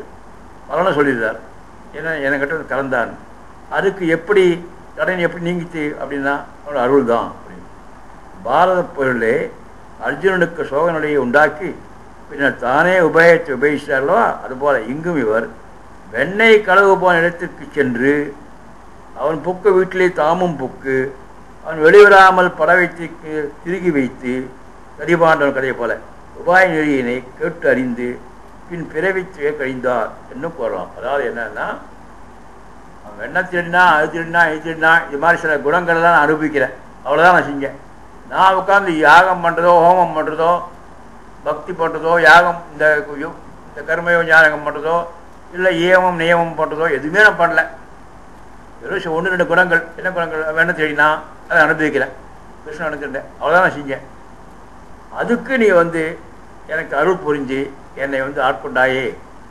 பலனை சொல்லிடுறார், ஏன்னா என்கிட்ட கலந்தான், அதுக்கு எப்படி தடையின் எப்படி நீங்கிச்சு அப்படின்னா அவனோட அருள் தான் அப்படின்னு. பாரத பொருளே அர்ஜுனனுக்கு சோக நிலையை உண்டாக்கி பின்னர் தானே உபயத்தை உபயோகிச்சார்களோ அதுபோல் இங்கும் இவர் வெண்ணெய் களவு போன இடத்திற்கு சென்று அவன் புக்கு வீட்டிலே தாமும் புக்கு அவன் வெளிவராமல் படவைத்திற்கு திருகி வைத்து கரிபாண்டவன் கதையை போல உபாய நெறியினை கேட்டு அறிந்து பின் பிறவித்துவே கழிந்தார் என்னும் கூறலாம். அதாவது என்னன்னா, அவன் வெண்ணெய் திருடினா அது திருடினா இது திருடினா இது மாதிரி சில குணங்கள்லாம் நான் அனுபவிக்கிறேன், அவ்வளோதான் நான் செஞ்சேன். நான் உட்காந்து யாகம் பண்ணுறதோ ஹோமம் பண்ணுறதோ பக்தி பண்ணுறதோ யாகம் இந்த கர்மயோ ஞானகம் பண்ணுறதோ இல்லை ஏமம் நியமம் பண்ணுறதோ எதுவுமே நான் பண்ணல. வெறும் 1-2 குணங்கள். என்ன குணங்கள்? வெண்ணெய் தேடினா அதை அனுபவிக்கிறேன். கிருஷ்ணன் அனுக்கின்றேன், அவ்வளோதான் நான் செஞ்சேன். அதுக்கு நீ வந்து எனக்கு அருள் புரிஞ்சு என்னை வந்து ஆட்கொண்டாயே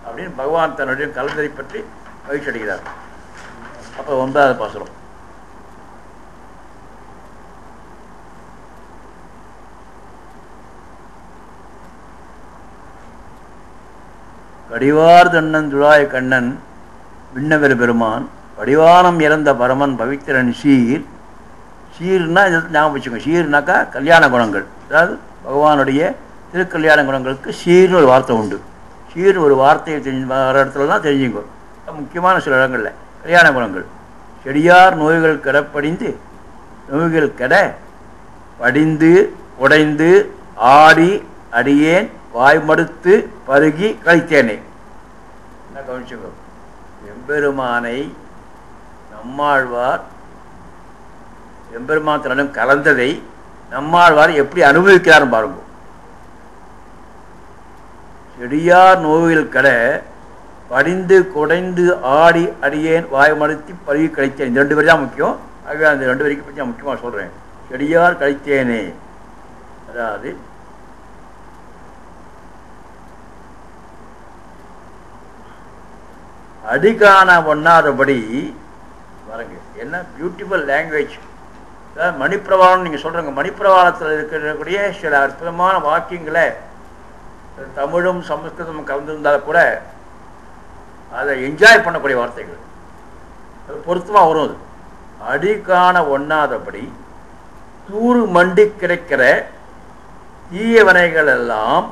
அப்படின்னு பகவான் தன்னுடைய கலந்தரை பற்றி மகிழ்ச்சி அடைகிறார். அப்போ 9வது பாசுரம். கடிவார் தன்னன் துழாய கண்ணன் விண்ணவர் பெருமான் வடிவானம் இறந்த பரமன் பவித்திரன் சீர். சீர்னா இதில் ஞாபகம் வச்சுக்கோங்க. சீர்னாக்கா கல்யாண குணங்கள், அதாவது பகவானுடைய திருக்கல்யாண குணங்களுக்கு சீர்னு ஒரு வார்த்தை உண்டு. சீர் ஒரு வார்த்தையை வர இடத்துலலாம் தெரிஞ்சுங்க. முக்கியமான சில இடங்களில் கல்யாண குணங்கள். செடியார் நோய்கள் கெடப்படிந்து நோய்கள் கெட படிந்து உடைந்து ஆடி அடியேன் வாய்மடுத்து பருகி கழித்தேனே. என்ன கவனிச்சுங்க, எம்பெருமானை நம்மாழ்வார் எம்பெருமான் கலந்ததை நம்மாழ்வார் எப்படி அனுபவிக்கிறார் பாருங்க. செடியார் நோயில் கடை படிந்து குடைந்து ஆடி அடியேன் வாய்மடுத்தி பருகி கழித்தேன். இந்த 2 பேர் தான் முக்கியம். ஆகவே அந்த 2 வரைக்கும் பற்றி நான் முக்கியமாக சொல்கிறேன். செடியார் கழித்தேனே, அதாவது அடிகான ஒண்ணாதபடி பாருங்க. என்ன பியூட்டிஃபுல் லாங்குவேஜ். அதாவது மணிப்பிரவாளம் நீங்கள் சொல்கிறீங்க. மணிப்பிரவாளத்தில் இருக்கக்கூடிய சில அற்புதமான வாக்கியங்களை தமிழும் சமஸ்கிருதமும் கலந்துருந்தாலும் கூட அதை என்ஜாய் பண்ணக்கூடிய வார்த்தைகள், அது பொருத்தமாக வரும். அது அடிகான ஒண்ணாதபடி தூறு மண்டி கிடைக்கிற தீய வினைகள் எல்லாம்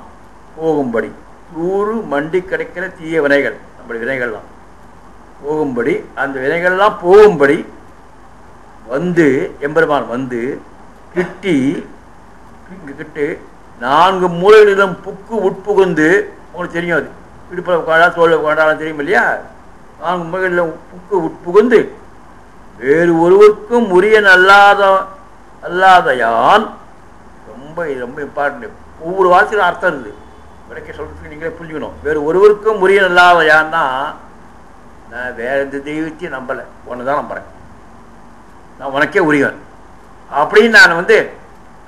போகும்படி. தூறு மண்டி கிடைக்கிற தீய வினைகள், நம்முடைய வினைகள்லாம் போகும்படி, அந்த வினைகள்லாம் போகும்படி வந்து எம்பெருமான் வந்து கிட்டி கிட்டு 4 மூலைகளிலும் புக்கு உட்புகுந்து, உங்களுக்கு தெரியும் அது இடுப்பில் உட்காடா தோல் உட்காண்டாலும் தெரியும் இல்லையா, 4 மூலைகளிலும் புக்கு உட்புகுந்து வேறு ஒருவருக்கும் உரியன் அல்லாத யான். ரொம்ப ரொம்ப இம்பார்ட்டன்ட். ஒவ்வொரு வார்த்தையிலும் அர்த்தம் இருக்குது. விளக்க சொல்றதுக்கு நீங்களே புரிஞ்சுக்கணும். வேறு ஒருவருக்கும் உரியன் அல்லாத யான்னா, நான் வேற எந்த தெய்வத்தையும் நம்பலை, ஒன்று தான் நம்புறேன், நான் உனக்கே உரியவன் அப்படின்னு நான் வந்து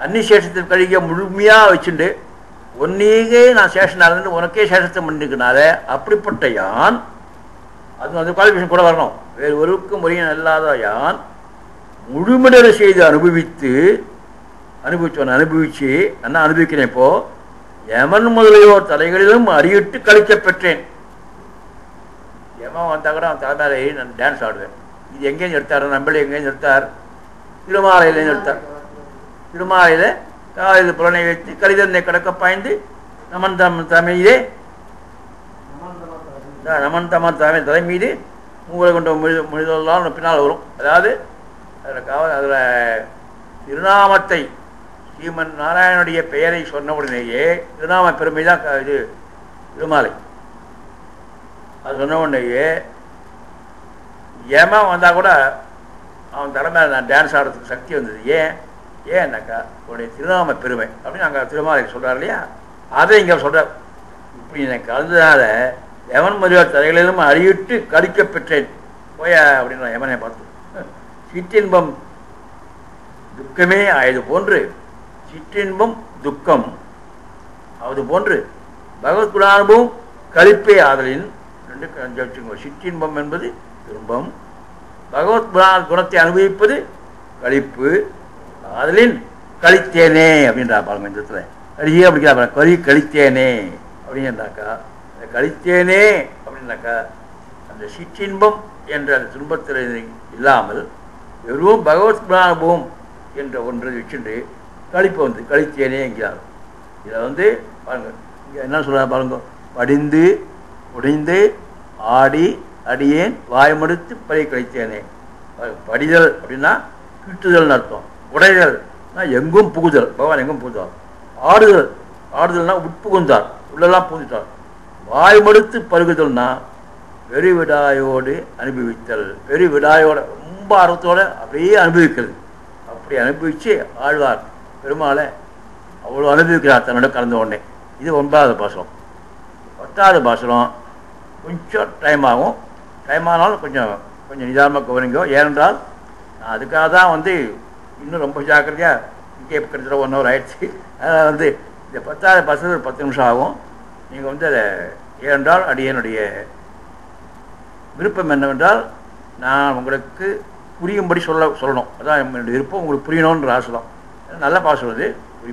அன்னிசேஷத்தின் கழிக முழுமையாக வச்சுட்டு ஒன்னீகே நான் சேஷனாக இருந்து உனக்கே சேஷத்தை பண்ணிருக்கனால அப்படிப்பட்ட யான், அது அந்த குவாலிஃபிகேஷன் கூட வரணும். வேறு ஒருவருக்கும் உரியன் அல்லாத யான் முழுமிடரை செய்து அனுபவிச்சு என்ன அனுபவிக்கிறேன். இப்போ யமன் முதலியோர் தலைகளிலும் அறியிட்டு கழிக்க பெற்றேன். யமன் வந்தால் கூட அவன் தலைமையில ஏறி நான் டான்ஸ் ஆடுவேன். இது எங்கேயும் எடுத்தார், நம்மளே எங்கேயும் எடுத்தார், திருமாலையிலேருந்து எடுத்தார். திருமாலையில் காலையில் புலனை வைத்து கலிதனை கடக்க பாய்ந்து நமன் தலைமையிலே நமன் தலை மீது உங்களை கொண்ட மொழிதெல்லாம் பின்னால் வரும். அதாவது அதில் திருநாமத்தை ஸ்ரீமன் நாராயணனுடைய பெயரை சொன்ன உடனேயே திருநாம பெருமை தான் இது திருமாலை. அது சொன்ன உடனேயே யமன் வந்தால் கூட அவன் தலைமையில் நான் டான்ஸ் ஆடுறதுக்கு சக்தி வந்தது. ஏன்னாக்கா உன்னுடைய திருநாம பெருமை அப்படின்னு அங்கே திருமாலை சொல்கிறார் இல்லையா, அதை இங்கே சொல்கிறார். இப்படி எனக்கு கலந்ததால் யமன் மதியார் தலைகளிலும் அறியிட்டு கழிக்க பெற்றேன் போய அப்படின்னு யமனை பார்த்து. சிற்றின்பம் துக்கமே ஆயது போன்று, சிற்றின்பம் துக்கம் அது போன்று பகவத் குணானுபவம் கழிப்பே ஆதலின். 2 வச்சுக்கோங்க. சிற்றின்பம் என்பது துன்பம், பகவத் குணத்தை அனுபவிப்பது கழிப்பு. ஆதலின் கழித்தேனே அப்படின்றா பாருங்க. இந்த இடத்துல கழியே அப்படிங்கிறா கழித்தேனே அப்படின்னாக்கா, கழித்தேனே அப்படின்னாக்கா அந்த சிற்றின்பம் என்ற அந்த துன்பத்தில் இல்லாமல் வெறும் பகவத் குணானுபவம் என்ற ஒன்றை வச்சுட்டு கழிப்பு வந்து கழித்தேனே என்கிறார். இதை வந்து பாருங்க, இங்கே என்ன சொல்கிறார் பாருங்க. படிந்து உடைந்து ஆடி அடியேன் வாய்மடுத்து பழி கழித்தேனே. படிதல் அப்படின்னா கிட்டுதல்னு அர்த்தம். உடைதல்னா எங்கும் புகுதல், பகவான் எங்கும் புகுந்தார். ஆடுதல்னா உட்புகுந்தார், உள்ளெல்லாம் புகுந்துட்டார். வாய்மடுத்து பருகுதல்னா பெருவிடாயோடு அனுபவித்தல். பெருவிடாயோட ரொம்ப ஆர்வத்தோடு அப்படியே அனுபவிக்கிறது. அப்படி அனுபவித்து ஆழ்வார் பெருமாளை அவ்வளோ அனுபவிக்கிறார் தன்னோட கலந்த உடனே. இது 9வது பாசுரம். 10வது பாசுரம் கொஞ்சம் டைம் ஆகும். டைம் ஆனாலும் கொஞ்சம் நிதானமாக கவனிங்க. ஏனென்றால் நான் அதுக்காக தான் வந்து இன்னும் ரொம்ப ஜாக்கிரதையாக இங்கே கிட்டத்தட்ட 1 hour ஆயிடுச்சு. அதனால் வந்து இந்த 10வது பஸ்ஸில் ஒரு 10 நிமிஷம் ஆகும். நீங்கள் வந்து அதை ஏனென்றால் அடியனுடைய விருப்பம் என்னவென்றால் நான் உங்களுக்கு புரியும்படி சொல்லணும். அதான் என்னுடைய விருப்பம், உங்களுக்கு புரியணுன்ற ஆசை தான். நல்லா பாசுறது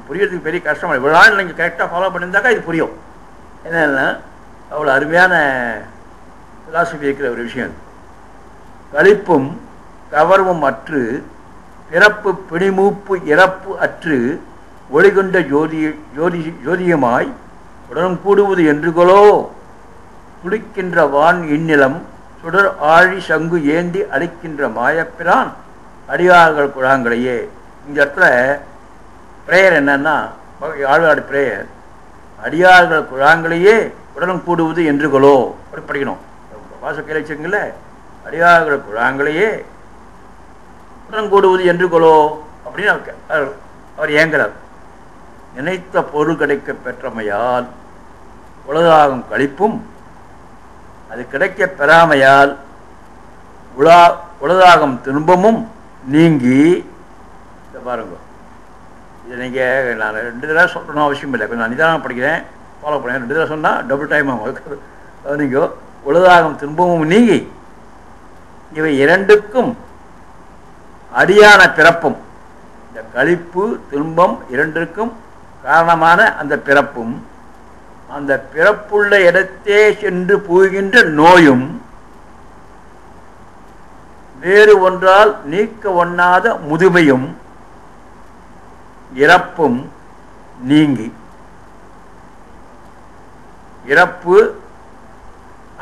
புரியறதுக்கு பெரிய கஷ்டமாக இவ்வளோ நாள் நீங்கள் கரெக்டாக ஃபாலோ பண்ணியிருந்தாக்கா இது புரியும். என்னென்னா அவ்வளோ அருமையான பிலாசபி இருக்கிற ஒரு விஷயம். களிப்பும் கவர்வும் அற்று பிறப்பு பிணிமூப்பு இறப்பு அற்று ஒளிகொண்ட ஜோதியமாய் உடனும் கூடுவது என்றுகளோ துடிக்கின்ற வான் இந்நிலம் சுடர் ஆழி சங்கு ஏந்தி அடிக்கின்ற மாயப்பிரான் அடியார்கள் குழாங்களையே. இந்த இடத்துல பிரேயர் என்னன்னா ஆழ்வாடு பிரேயர், அடியார்கள் குழாங்களையே உடனும் கூடுவது என்றுகளோ அப்படி படிக்கணும். வாச கேள்விச்சுங்கள அடியார்கள் குழாங்களையே உடன் கூடுவது என்றுகளோ அப்படின்னு அவர் ஏங்குறார். நினைத்த பொருள் கிடைக்க பெற்றமையால் உலகாகும் களிப்பும் அது கிடைக்க பெறாமையால் உலகாகும் துன்பமும் நீங்கி. இதை பாருங்க, இதை நீங்கள் நான் 2 தடவை சொல்லணும் அவசியம் இல்லை, கொஞ்சம் நிதானம் படிக்கிறேன், ஃபாலோ பண்ணுறேன். 2 தடவை சொன்னால் டபுள் டைம் ஆகும். நீங்கள் உலகாகும் துன்பமும் நீங்கி இவை இரண்டுக்கும் அடியான பிறப்பும், இந்த களிப்பு துன்பம் இரண்டிற்கும் காரணமான அந்த பிறப்பும் அந்த பிறப்புள்ள இடத்தே சென்று போகின்ற நோயும் வேறு ஒன்றால் நீக்க ஒண்ணாத முதுமையும் இறப்பும் நீங்கி. இறப்பு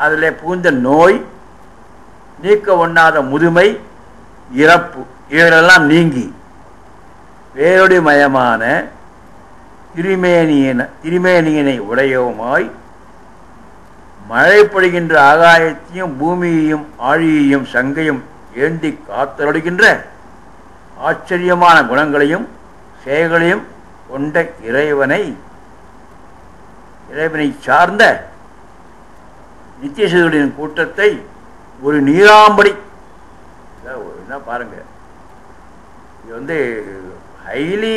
அதில் புகுந்த நோய், நீக்க ஒண்ணாத முதுமை, இறப்பு இவைகளெல்லாம் நீங்கி வேறொடி மயமான திருமேனியனை உடையவுமாய் மழை பொழிகின்ற ஆகாயத்தையும் பூமியையும் ஆழியையும் சங்கையும் ஏந்தி காத்தருடுகின்ற ஆச்சரியமான குணங்களையும் செயல்களையும் கொண்ட இறைவனை சார்ந்த நித்தியசூரியனின் கூட்டத்தை ஒரு நீராம்படி. என்ன பாருங்க, இது வந்து ஹைலி,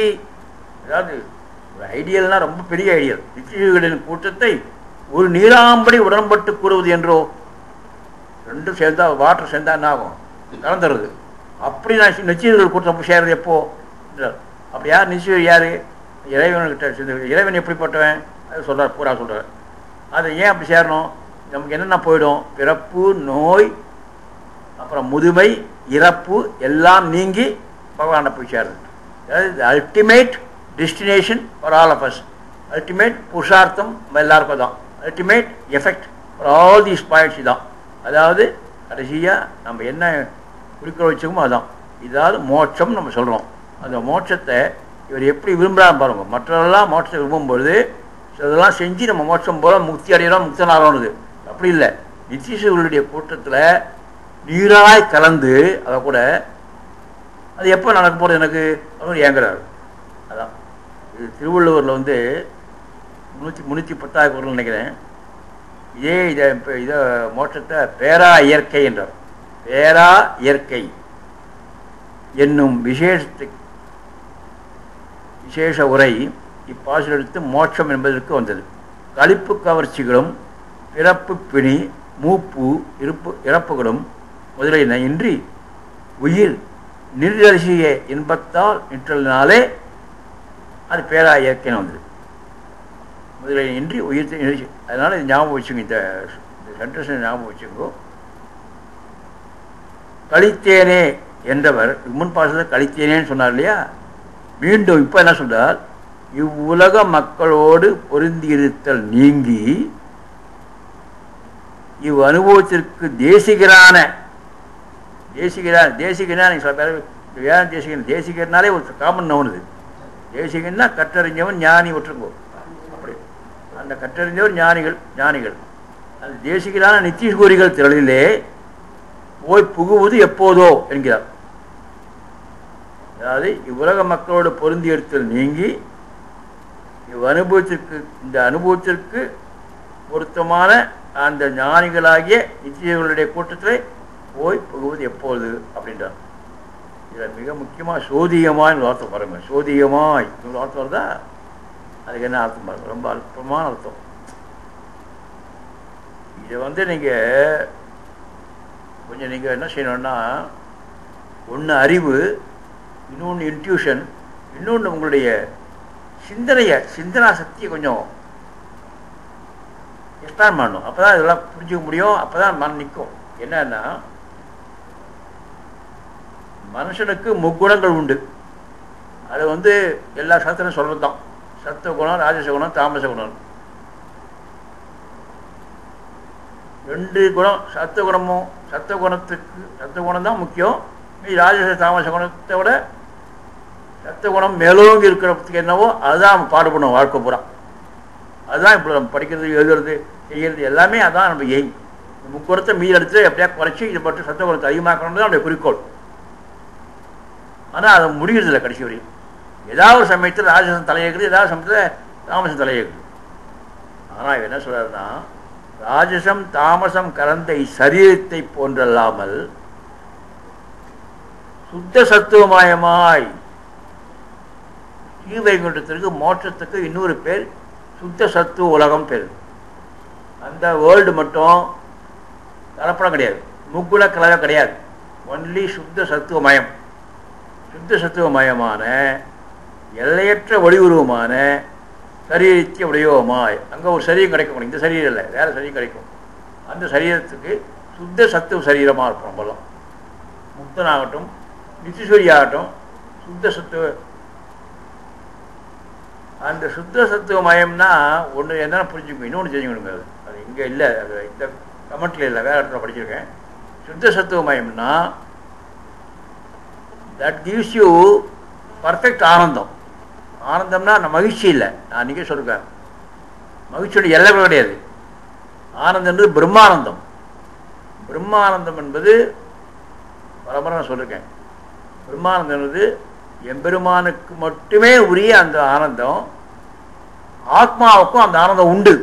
அதாவது ஒரு ஐடியல்னா ரொம்ப பெரிய ஐடியல். நித்தியசூரியனின் கூட்டத்தை ஒரு நீராம்படி உடன்பட்டு கூறுவது என்றோ, ரெண்டும் சேர்ந்தா வாட்டர் சேர்ந்தா என்ன ஆகும், கலந்துருது. அப்படி நான் நிச்சயர்கள் கூட்டம் சேர்றது எப்போ? அப்படி யார் நிச்சயம்? யார்? இறைவன்கிட்ட சேர்ந்து. இறைவன் எப்படிப்பட்டவன் அது சொல்கிறார், பூரா சொல்கிறார். அதை ஏன் அப்படி சேரணும்? நமக்கு என்னென்ன போயிடும்? பிறப்பு, நோய், அப்புறம் முதுமை, இறப்பு எல்லாம் நீங்கி பகவானை போய் சேருது. அதாவது ultimate destination for all of us. Ultimate புருஷார்த்தம் எல்லாருக்கும் தான். Ultimate effect for all these points தான். அதாவது கடைசியாக நம்ம என்ன குறிக்கோள் வச்சுக்கோமோ அதுதான். இதாவது மோட்சம் நம்ம சொல்கிறோம். அந்த மோட்சத்தை இவர் எப்படி விரும்புகிறான்னு பாருங்க. மற்றவரெல்லாம் மோட்சத்தை விரும்பும்பொழுது இதெல்லாம் செஞ்சு நம்ம மோட்சம் போல முக்தி அடைகிறோம், முக்தனாகிறோன்னு. அப்படி இல்லை. நித்தியசூரியனுடைய கூட்டத்தில் நீராய் கலந்து அதை கூட அது எப்போ நடக்க போகிறது எனக்கு அப்படின்னு ஏங்குறாரு. அதான் இது திருவள்ளுவரில் வந்து 310 குறள் நினைக்கிறேன். இதை மோட்சத்தை பேரா இயற்கை என்றார். பேரா இயற்கை என்னும் விசேஷ உரை இப்பாசுரத்து மோட்சம் என்பதற்கு வந்தது. களிப்பு கவர்ச்சிகளும் பிறப்பு பிணி மூப்பு இறப்புகளும் முதலின இன்றி உயிர் நிர்தரிசிய இன்பத்தால் நிற்றலினாலே அது பேரா இயற்கைன்னு வந்தது. முதலின இன்றி உயிர். அதனால இது ஞாபகம் வச்சுங்க, இந்த சென்டென்ஸ் ஞாபகம் வச்சுக்கோ. கழித்தேனே என்றவர் முன் பாசத்தில் கழித்தேனேன்னு சொன்னார் இல்லையா? மீண்டும் இப்போ என்ன சொல்றார்? இவ்வுலக மக்களோடு பொருந்தியிருத்தல் நீங்கி இவ் அனுபவத்திற்கு தேசிகரான சில பேர் வேறு தேசிகர்னாலே ஒரு காமன் நவுனுது. தேசிகன்னா கற்றறிஞ்சவன் ஞானி விட்டுருங்கோ. அப்படி அந்த கற்றறிஞ்சவர் ஞானிகள் அந்த தேசிகரான நித்தியசூரிகள் திரளிலே போய் புகுவது எப்போதோ என்கிறார். அதாவது இவ்வுலக மக்களோடு பொருந்தி எடுத்தல் நீங்கி இந்த அனுபவத்திற்கு பொருத்தமான அந்த ஞானிகளாகிய நித்தியர்களுடைய கூட்டத்தில் போய் புகுவது எப்போது அப்படின்றார். இதில் மிக முக்கியமாக சோதியமாய் வார்த்தை பாருங்க. சோதியமாய் வார்த்தை வருதா, அதுக்கு என்ன அர்த்தம் பாருங்க, ரொம்ப அற்பமான அர்த்தம். இதை நீங்கள் கொஞ்சம் நீங்கள் என்ன செய்யணும்னா, ஒன்று அறிவு, இன்னொன்று இன்ட்யூஷன், இன்னொன்று உங்களுடைய சிந்தனா சக்தியை கொஞ்சம் எக்ஸ்பேண்ட் பண்ணணும். அப்போ தான் இதெல்லாம் புரிஞ்சுக்க முடியும். அப்போ தான் மனம் நிற்கும். என்னன்னா, மனுஷனுக்கு முக்குணங்கள் உண்டு. அது எல்லா சாஸ்திரம் சொல்கிறது தான். சத்துவகுணம், ராஜசகுணம், தாமச குணம். 2 குணம். சத்துவகுணம் தான் முக்கியம். ராஜச தாமச குணத்தை விட சத்துவகுணம் மேலோங்கி இருக்கிறதுக்கு என்னவோ அதுதான் நம்ம பாடுபடணும் வாழ்க்கை பூரா. அதுதான் இப்போ நம்ம படிக்கிறது, எழுதுறது, செய்கிறது எல்லாமே அதான் நம்ம எய்ம். முக்குணத்தை மீதி எடுத்து எப்படியா குறைச்சி இதை பற்றி சத்துவகுணத்தை அதிகமாக்கணும் தான் நம்முடைய குறிக்கோள். ஆனால் அதை முடிகிறதில்லை கடைசி வரையும். ஏதாவது ஒரு சமயத்தில் ராஜசம் தலையேக்குது, ஏதாவது சமயத்தில் தாமசம் தலையேக்குது. ஆனால் என்ன சொல்றாருன்னா, ராஜசம் தாமசம் கலந்த சரீரத்தை போன்றல்லாமல் சுத்த சத்துவமயமாய் ஸ்ரீவைகுண்டத்திற்கு மோட்சத்துக்கு இன்னொரு பேர் சுத்த சத்துவ உலகம் பேர். அந்த வேர்ல்டு மட்டும் கலப்படம் கிடையாது, முக்குண கலவை கிடையாது. ஒன்லி சுத்த சத்துவமயம். சுத்த சத்துவமயமான எல்லையற்ற ஒளிவுருவமான சரீரத்தை உடையவமாய் அங்கே ஒரு சரீரம் கிடைக்கும். இந்த சரீரம் இல்லை, வேறு சரீரம் கிடைக்கும். அந்த சரீரத்துக்கு சுத்த சத்துவ சரீரமாக இருக்கும். நம்மளாம் முக்தனாகட்டும், நித்திசூரி ஆகட்டும், சுத்த சத்துவ. அந்த சுத்த சத்துவ மயம்னா ஒன்று என்னென்ன புரிஞ்சுக்கணும், இன்னொன்று தெரிஞ்சுக்கணுங்க. அது இங்கே இல்லை, அது இந்த கமெண்ட்ல இல்லை, வேறு இடத்துல படிச்சிருக்கேன். சுத்த சத்துவ மயம்னா தட் கிவ்ஸ் யூ பர்ஃபெக்ட் ஆனந்தம். ஆனந்தம்னா மகிழ்ச்சி இல்லை, நான் அன்றைக்கே சொல்லிருக்கேன். மகிழ்ச்சியோட எல்லை கிடையாது. ஆனந்தம் என்பது பிரம்மானந்தம். பிரம்மானந்தம் என்பது பரம்பரை நான் சொல்லியிருக்கேன். பிரம்மானந்தம் என்பது எம்பெருமானுக்கு மட்டுமே உரிய அந்த ஆனந்தம். ஆத்மாவுக்கும் அந்த ஆனந்தம் உண்டு.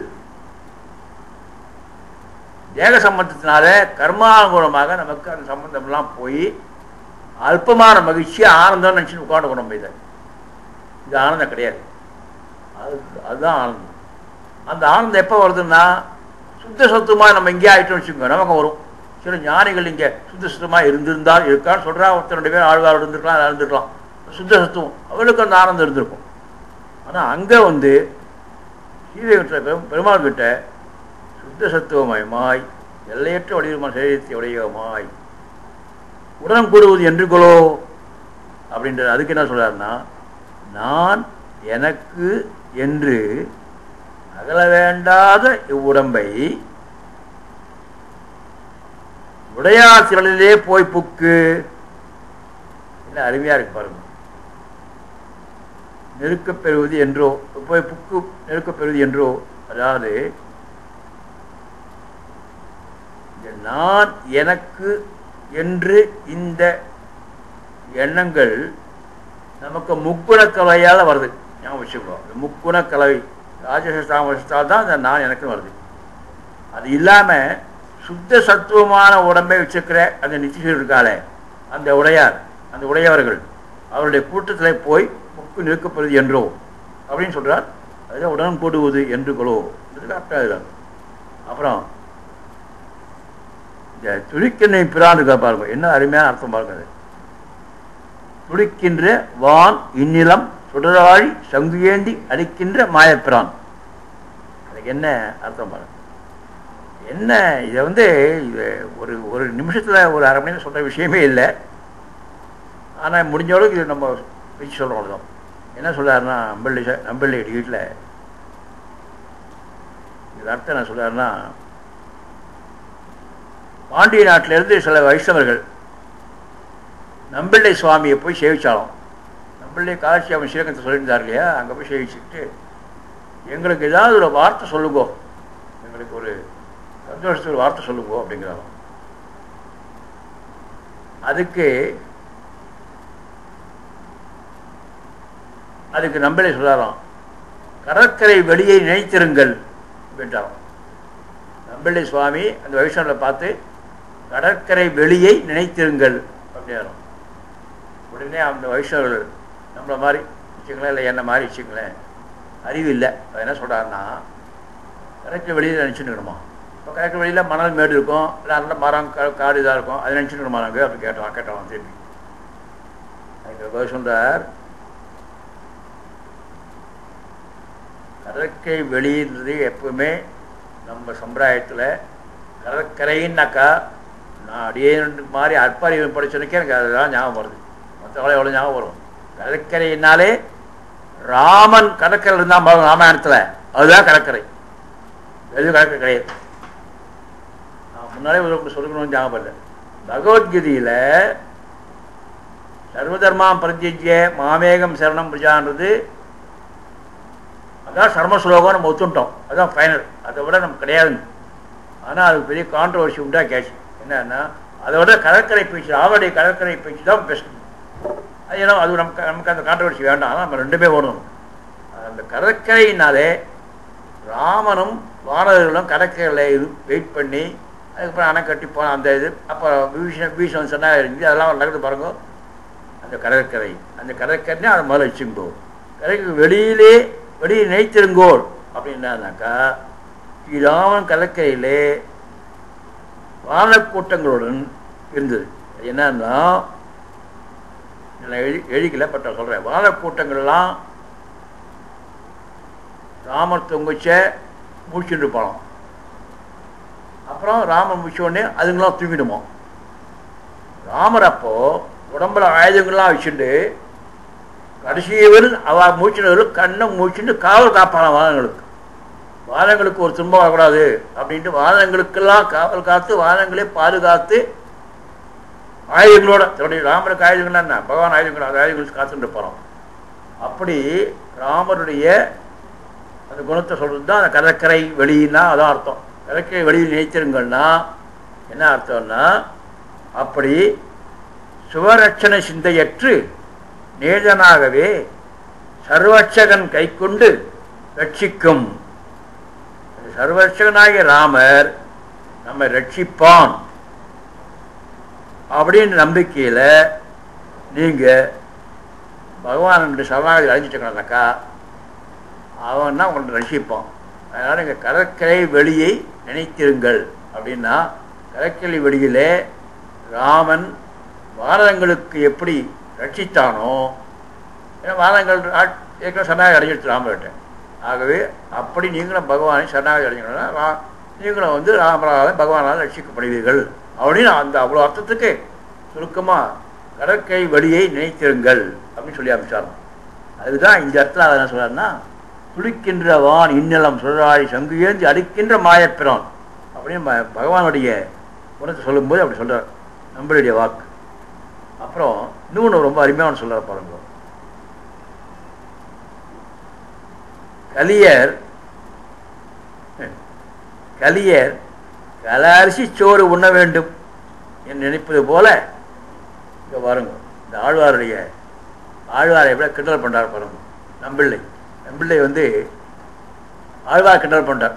தேக சம்பந்தத்தினால கர்மானுகூலமாக நமக்கு அந்த சம்பந்தம்லாம் போய் அல்பமான மகிழ்ச்சி ஆனந்தம் நினச்சின்னு உட்காந்து நம்ம இது ஆனந்தம் கிடையாது. அதுதான் ஆனந்தம். அந்த ஆனந்தம் எப்போ வருதுன்னா, சுத்த சத்துவமாக நம்ம இங்கே ஆகிட்டோம்னு வச்சுக்கோங்க, நமக்கு வரும். சில ஞானிகள் இங்கே சுத்த சுத்தமாக இருக்கான்னு சொல்கிறா. ஒருத்தர் 2 பேர் ஆழ்வார் இருந்துருக்கலாம், அதை இருந்துருக்கலாம். சுத்த சத்துவம் அவளுக்கு அந்த ஆனந்தம் இருந்திருக்கும். ஆனால் அங்கே ஸ்ரீவைகுண்ட பெருமாள் கிட்ட சுத்த சத்துவமயமாய் எல்லையற்ற வடிவமான சரீரத்தை உடையமாய் உடன் கூடுவது என்று கொலோ அப்படின்றது. அதுக்கு என்ன சொல்றாருன்னா, நான் எனக்கு என்று அகல வேண்டாத இவ்வுடம்பை உடையார் திரளிலே போய் புக்கு. என்ன அருமையா இருக்கு பாருங்க. நெருக்கப் பெறுவது என்றோ, போய் புக்கு நெருக்கப் பெறுவது என்றோ. அதாவது நான் எனக்கு என்று இந்த எண்ணங்கள் நமக்கு முக்குண கலவையால் வருது. ஞாபகம் வச்சுக்கோ, முக்குண கலவை ராஜசாமத்தால் தான் அந்த நான் எனக்கு வருது. அது இல்லாமல் சுத்த சத்துவமான உடம்பை வச்சுக்கிற அந்த நித்திசூரியர் இருக்காளே, அந்த உடையவர்கள் அவருடைய கூட்டத்தில் போய் முக்கு நிற்கப்படுவது என்றோ அப்படின்னு சொல்கிறார். அதுதான் உடன் கூடுவது என்று கொலோ. இதுக்கு அர்த்தம் அதுதான். அப்புறம் இந்த துடிக்கின்ற பிரான் இருக்கா பாருங்க, என்ன அருமையான அர்த்தம் பாருங்க. அது துடிக்கின்ற வான் இந்நிலம் சுடராழி சங்கு ஏந்தி அடிக்கின்ற மாயப்பிரான். அதுக்கு என்ன அர்த்தம் பாருங்க. என்ன இதை இது ஒரு நிமிஷத்தில் ஒரு அரை மணி நேரம் சொல்கிற விஷயமே இல்லை. ஆனால் முடிஞ்சளவுக்கு இது நம்ம வச்சு சொல்கிறோம். அவ்வளோதான். என்ன சொல்கிறாருன்னா, நம்பள்ளி வீட்டில் இது அர்த்தம் என்ன சொல்கிறாருன்னா, பாண்டிய நாட்டிலேருந்து சில வைஷ்ணவர்கள் நம்பிள்ளை சுவாமியை போய் சேவிச்சாலும். நம்பிள்ளை காட்சி அவன் ஸ்ரீரங்கத்தை சொல்லியிருந்தார் இல்லையா, அங்கே போய் சேவிச்சுக்கிட்டு எங்களுக்கு ஏதாவது ஒரு வார்த்தை சொல்லுங்கோ, எங்களுக்கு ஒரு சந்தோஷத்துக்கு ஒரு வார்த்தை சொல்லுங்கோ அப்படிங்கிறாலும். அதுக்கு நம்பிள்ளை சொல்லாராம், கடற்கரை வெளியை நினைத்திருங்கள் அப்படின்ட்டாராம். நம்பிள்ளை சுவாமி அந்த வைஷ்ணவரை பார்த்து கடற்கரை வெளியை நினைத்திருங்கள் அப்படின்னாராம். உடனே அந்த வைஷ்ணவர்கள் நம்மளை மாதிரி வச்சுங்களேன், இல்லை என்ன மாதிரி வச்சுங்களேன், அறிவு இல்லை. அது என்ன சொல்கிறாருன்னா, கரைக்கு வெளியில் நினச்சிட்டுக்கணுமா? இப்போ கரைக்கு வெளியில் மணல் மேடு இருக்கும், இல்லை நல்ல மரம் காடு இதாக இருக்கும், அதை நினச்சிட்டுக்கணுமா நாங்கள்? அப்படி கேட்டோம் திரும்பி. அதுக்கு சொல்கிறார், கடற்கரை வெளியின்றது எப்பவுமே நம்ம சம்பிரதாயத்தில் கடற்கரைன்னாக்கா, நான் அடியே மாதிரி அற்பறிவு படிச்சதுக்கே எனக்கு அதுதான் ஞாபகம் வருது. மற்றவங்களே எவ்வளோ ஞாபகம் வரும். கடற்கரையினாலே ராமன் கடற்கரை இருந்தால் ராமாயணத்தில் அதுதான் கடற்கரை, எதுவும் கடற்கரை கிடையாது. நான் முன்னாலே சொல்லணும்னு ஞாபகம் இல்லை. பகவத்கீதையில் சர்வதர்மாம் பரித்யஜ்ய மாமேகம் சரணம் பிரஜான்றது அதான் சர்மஸ்லோகம். நம்ம ஒத்துட்டோம், அதுதான் ஃபைனல். அதை விட நமக்கு கிடையாதுன்னு. ஆனால் அது பெரிய கான்ட்ரவர்சி உண்டா கேட்சி. என்னன்னா, அதை விட கடற்கரை பேச்சு, அவருடைய கடற்கரை பேச்சு தான் பெஸ்ட். அது ஏன்னா அது நமக்கு அந்த கான்ட்ரவர்சி வேண்டாம். ஆனால் நம்ம ரெண்டுமே ஓடணும். அந்த கடற்கரையினாலே ராமனும் வானவர்களும் கடற்கரையில் இது வெயிட் பண்ணி அதுக்கப்புறம் அணை கட்டி போன அந்த இது. அப்போ பீஷன் சொன்னால் இருந்து அதெல்லாம் நடக்குது பாருங்க. அந்த கடற்கரை, அந்த கடற்கரைனே அதை முதல்ல வச்சுங்கோ. கரைக்கு வெளியிலே வெளியே நினைத்திருங்கோள் அப்படின்னாக்கா, ஸ்ரீராமன் கடற்கரையிலே வானக்கூட்டங்களுடன் இருந்தது. என்னன்னா, எழுதிக்கல பட்ட சொல்கிறேன். வானக்கூட்டங்கள்லாம் ராமர் தொங்குச்ச முடிச்சுட்டு போனோம். அப்புறம் ராமர் முடிச்சோடனே அதுங்களாம் தூங்கிடுமோ. ராமர் அப்போ உடம்புல ஆயுதங்கள்லாம் வச்சுட்டு கடைசியவர் அவ மூச்சினவர்கள் கண்ணை மூச்சுட்டு காவல் காப்பான வாதங்களுக்கு. வாதங்களுக்கு ஒரு துன்பம் வரக்கூடாது அப்படின்ட்டு வாதங்களுக்கெல்லாம் காவல் காத்து வாதங்களே பாதுகாத்து ஆயுதங்களோட தன்னுடைய ராமருக்கு ஆயுதங்கள்லாம் என்ன பகவான் ஆயுதங்கள், அந்த ஆயுதங்களுக்கு காத்துட்டு போகிறோம். அப்படி ராமருடைய அந்த குணத்தை சொல்கிறது தான் அந்த கடற்கரை வெளியின்னா அதான் அர்த்தம். கடற்கரை வெளியில் நினைத்திருங்கன்னா என்ன அர்த்தம்னா, அப்படி சுவரட்சண சிந்தையற்று நேதனாகவே சர்வரட்சகன் கை கொண்டு ரட்சிக்கும். சர்வரட்சகனாகிய ராமர் நம்மை ரட்சிப்பான் அப்படின்னு நம்பிக்கையில் நீங்கள் பகவான் சரணாகதி அடைஞ்சிட்டீங்கன்னாக்கா அவன் தான் உங்களை ரட்சிப்பான். அதனால் நீங்கள் கடற்கரை வெளியை நினைத்திருங்கள் அப்படின்னா, கடற்கரை வெளியிலே ராமன் வானரங்களுக்கு எப்படி ரட்சித்தானோ, ஏன்னா வானங்கள் ஏற்கனவே சரணாகதி அடைஞ்சிடுச்சு ராமர்கிட்ட. ஆகவே அப்படி நீங்களும் பகவானை சரணாகதி அடைஞ்சிக்கணும்னா நீங்களும் ராமரால் பகவானால் ரட்சிக்கப்படுவீர்கள் அப்படின்னு அந்த அவ்வளோ அர்த்தத்துக்கு சுருக்கமாக கடற்கரை வழியை நினைத்திருங்கள் அப்படின்னு சொல்லி அமைச்சார். அதுதான் இந்த இடத்துல அதை என்ன சொல்றாருன்னா, துளிக்கின்ற வான் இன்னலம் சுழலாடி சங்கு ஏந்தி அடிக்கின்ற மாயப்பிரான் அப்படின்னு பகவானுடைய குணத்தை சொல்லும்போது அப்படி சொல்கிறார் நம்மளுடைய வாக்கு. அப்புறம் இன்னொன்று ரொம்ப அருமையான சொல்கிறார் பாருங்க. கலியர் கலரிசி சோறு உண்ண வேண்டும் என்று நினைப்பது போல இங்கே பாருங்க. இந்த ஆழ்வாரை எப்படி கிண்டல் பண்ணுறார் பாருங்க. நம்பிள்ளை ஆழ்வார் கிண்டல் பண்ணுறார்.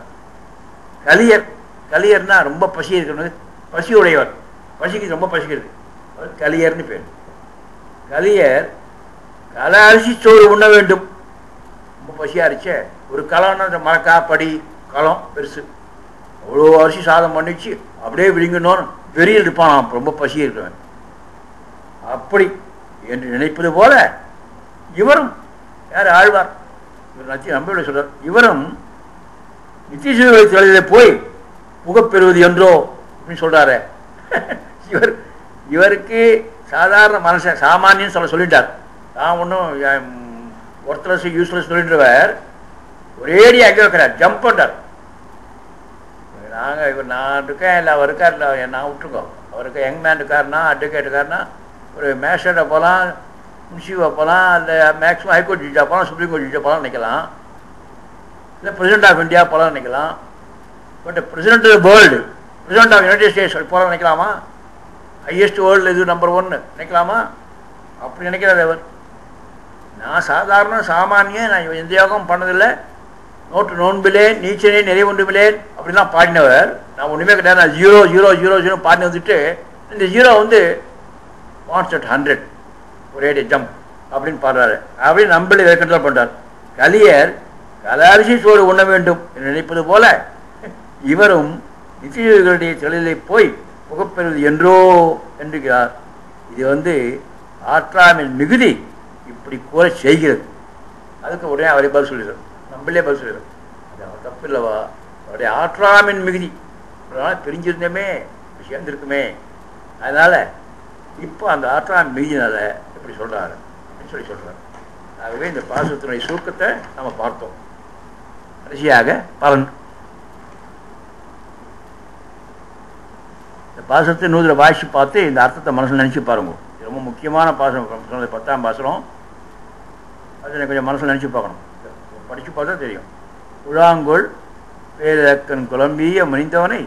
கலியர்னா ரொம்ப பசி இருக்கிறது, பசி உடையவர், பசிக்கு ரொம்ப பசிக்கிறது, கலியர்னு பேர். கலியர் கலரிசி சோறு உண்ண வேண்டும். ரொம்ப பசியாக இருச்சே. ஒரு களம்னா மரக்கா படி களம் பெருசு, அவ்வளோ அரிசி சாதம் பண்ணிச்சு அப்படியே விழுங்கணும்னு வெறியில் இருப்பான் ரொம்ப பசி இருக்கிறவன். அப்படி என்று நினைப்பது போல இவரும் யார் ஆழ்வார் இவர் நம்பிக்கை சொல்றார். இவரும் நித்திய தொழிலில் போய் புகப்பெறுவது என்றோ அப்படின்னு சொல்றாரு. இவருக்கு சாதாரண மனுஷன் சாமானியன்னு சொல்லிட்டார். நான் ஒன்றும் ஒருத்தர் யூஸ்லெஸ் சொல்லின்றவர் ஒரேடி அங்கே வைக்கிறார், ஜம்ப் பண்ணுறார். நான் இருக்கேன் இல்லை அவர் இருக்கார் இல்லை நான் விட்டுருக்கோ. அவருக்கு யங் மேன் இருக்காருன்னா அட்வொகேட் இருக்காருன்னா ஒரு மேஜிஸ்ட்ரேட்டை போகலாம், முன்சிபாக போகலாம், இல்லை மேக்ஸிமம் ஹைகோர்ட் ஜட்ஜாக போகலாம், சுப்ரீம் கோர்ட் ஜட்ஜாக போகலாம் நினைக்கலாம், இல்லை பிரசிடென்ட் ஆஃப் இந்தியா போகலாம் நினைக்கலாம். But president of world, president of United States போகலாம் நினைக்கலாமா? ஹையஸ்ட் வேர்ல்டு இது நம்பர் 1 நினைக்கலாமா? அப்படி நினைக்கிறார் அவர். நான் சாதாரண சாமானியன், நான் எந்த யோகம் பண்ணதில்லை, நோட்டு நோன்பிலே நீச்சனே நிறைய ஒன்றுமில்லேன் அப்படிலாம் பாடினவர். நான் ஒன்றுமே கிடையாது, நான் 0 0 0 0 பாடினு வந்துட்டு இந்த 0 வாட்ஸ் அட் 100 ஒரே ஜம்ப் அப்படின்னு பாடுறாரு. அப்படின்னு நம்மளே கண்ட்ரோல் பண்ணுறார். கலியர் கலாரிசி சோறு உண்ண வேண்டும் என்று நினைப்பது போல இவரும் நிச்சயர்களுடைய தொழிலை போய் புகப்பெறுவது என்றோ என்கிறார். இது ஆற்றாமின் மிகுதி இப்படி கூற செய்கிறது. அதுக்கு உடனே அவரை பதில் சொல்லிடுறார். நம்மளே பதில் சொல்லிடுறோம். அது தப்பு இல்லவா? அவருடைய ஆற்றாமின் மிகுதி பிரிஞ்சிருந்தமே சேர்ந்திருக்குமே. அதனால இப்போ அந்த ஆற்றாமின் மிகுதினால இப்படி சொல்றாரு அப்படின்னு சொல்றாரு. ஆகவே இந்த பாசுரத்தினுடைய சுருக்கத்தை நம்ம பார்த்தோம். கடைசியாக பலன். இந்த பாசுரத்தை நூதில் வாசிச்சு பார்த்து இந்த அர்த்தத்தை மனசில் நினச்சி பாருங்க. இது ரொம்ப முக்கியமான பாசுரம். 10ஆம் பாசுரம். அது கொஞ்சம் மனசில் நினச்சி பார்க்கணும். படித்து பார்த்தா தெரியும். குழாங்கொள் பேரக்கன் குழம்பிய மனிதவனை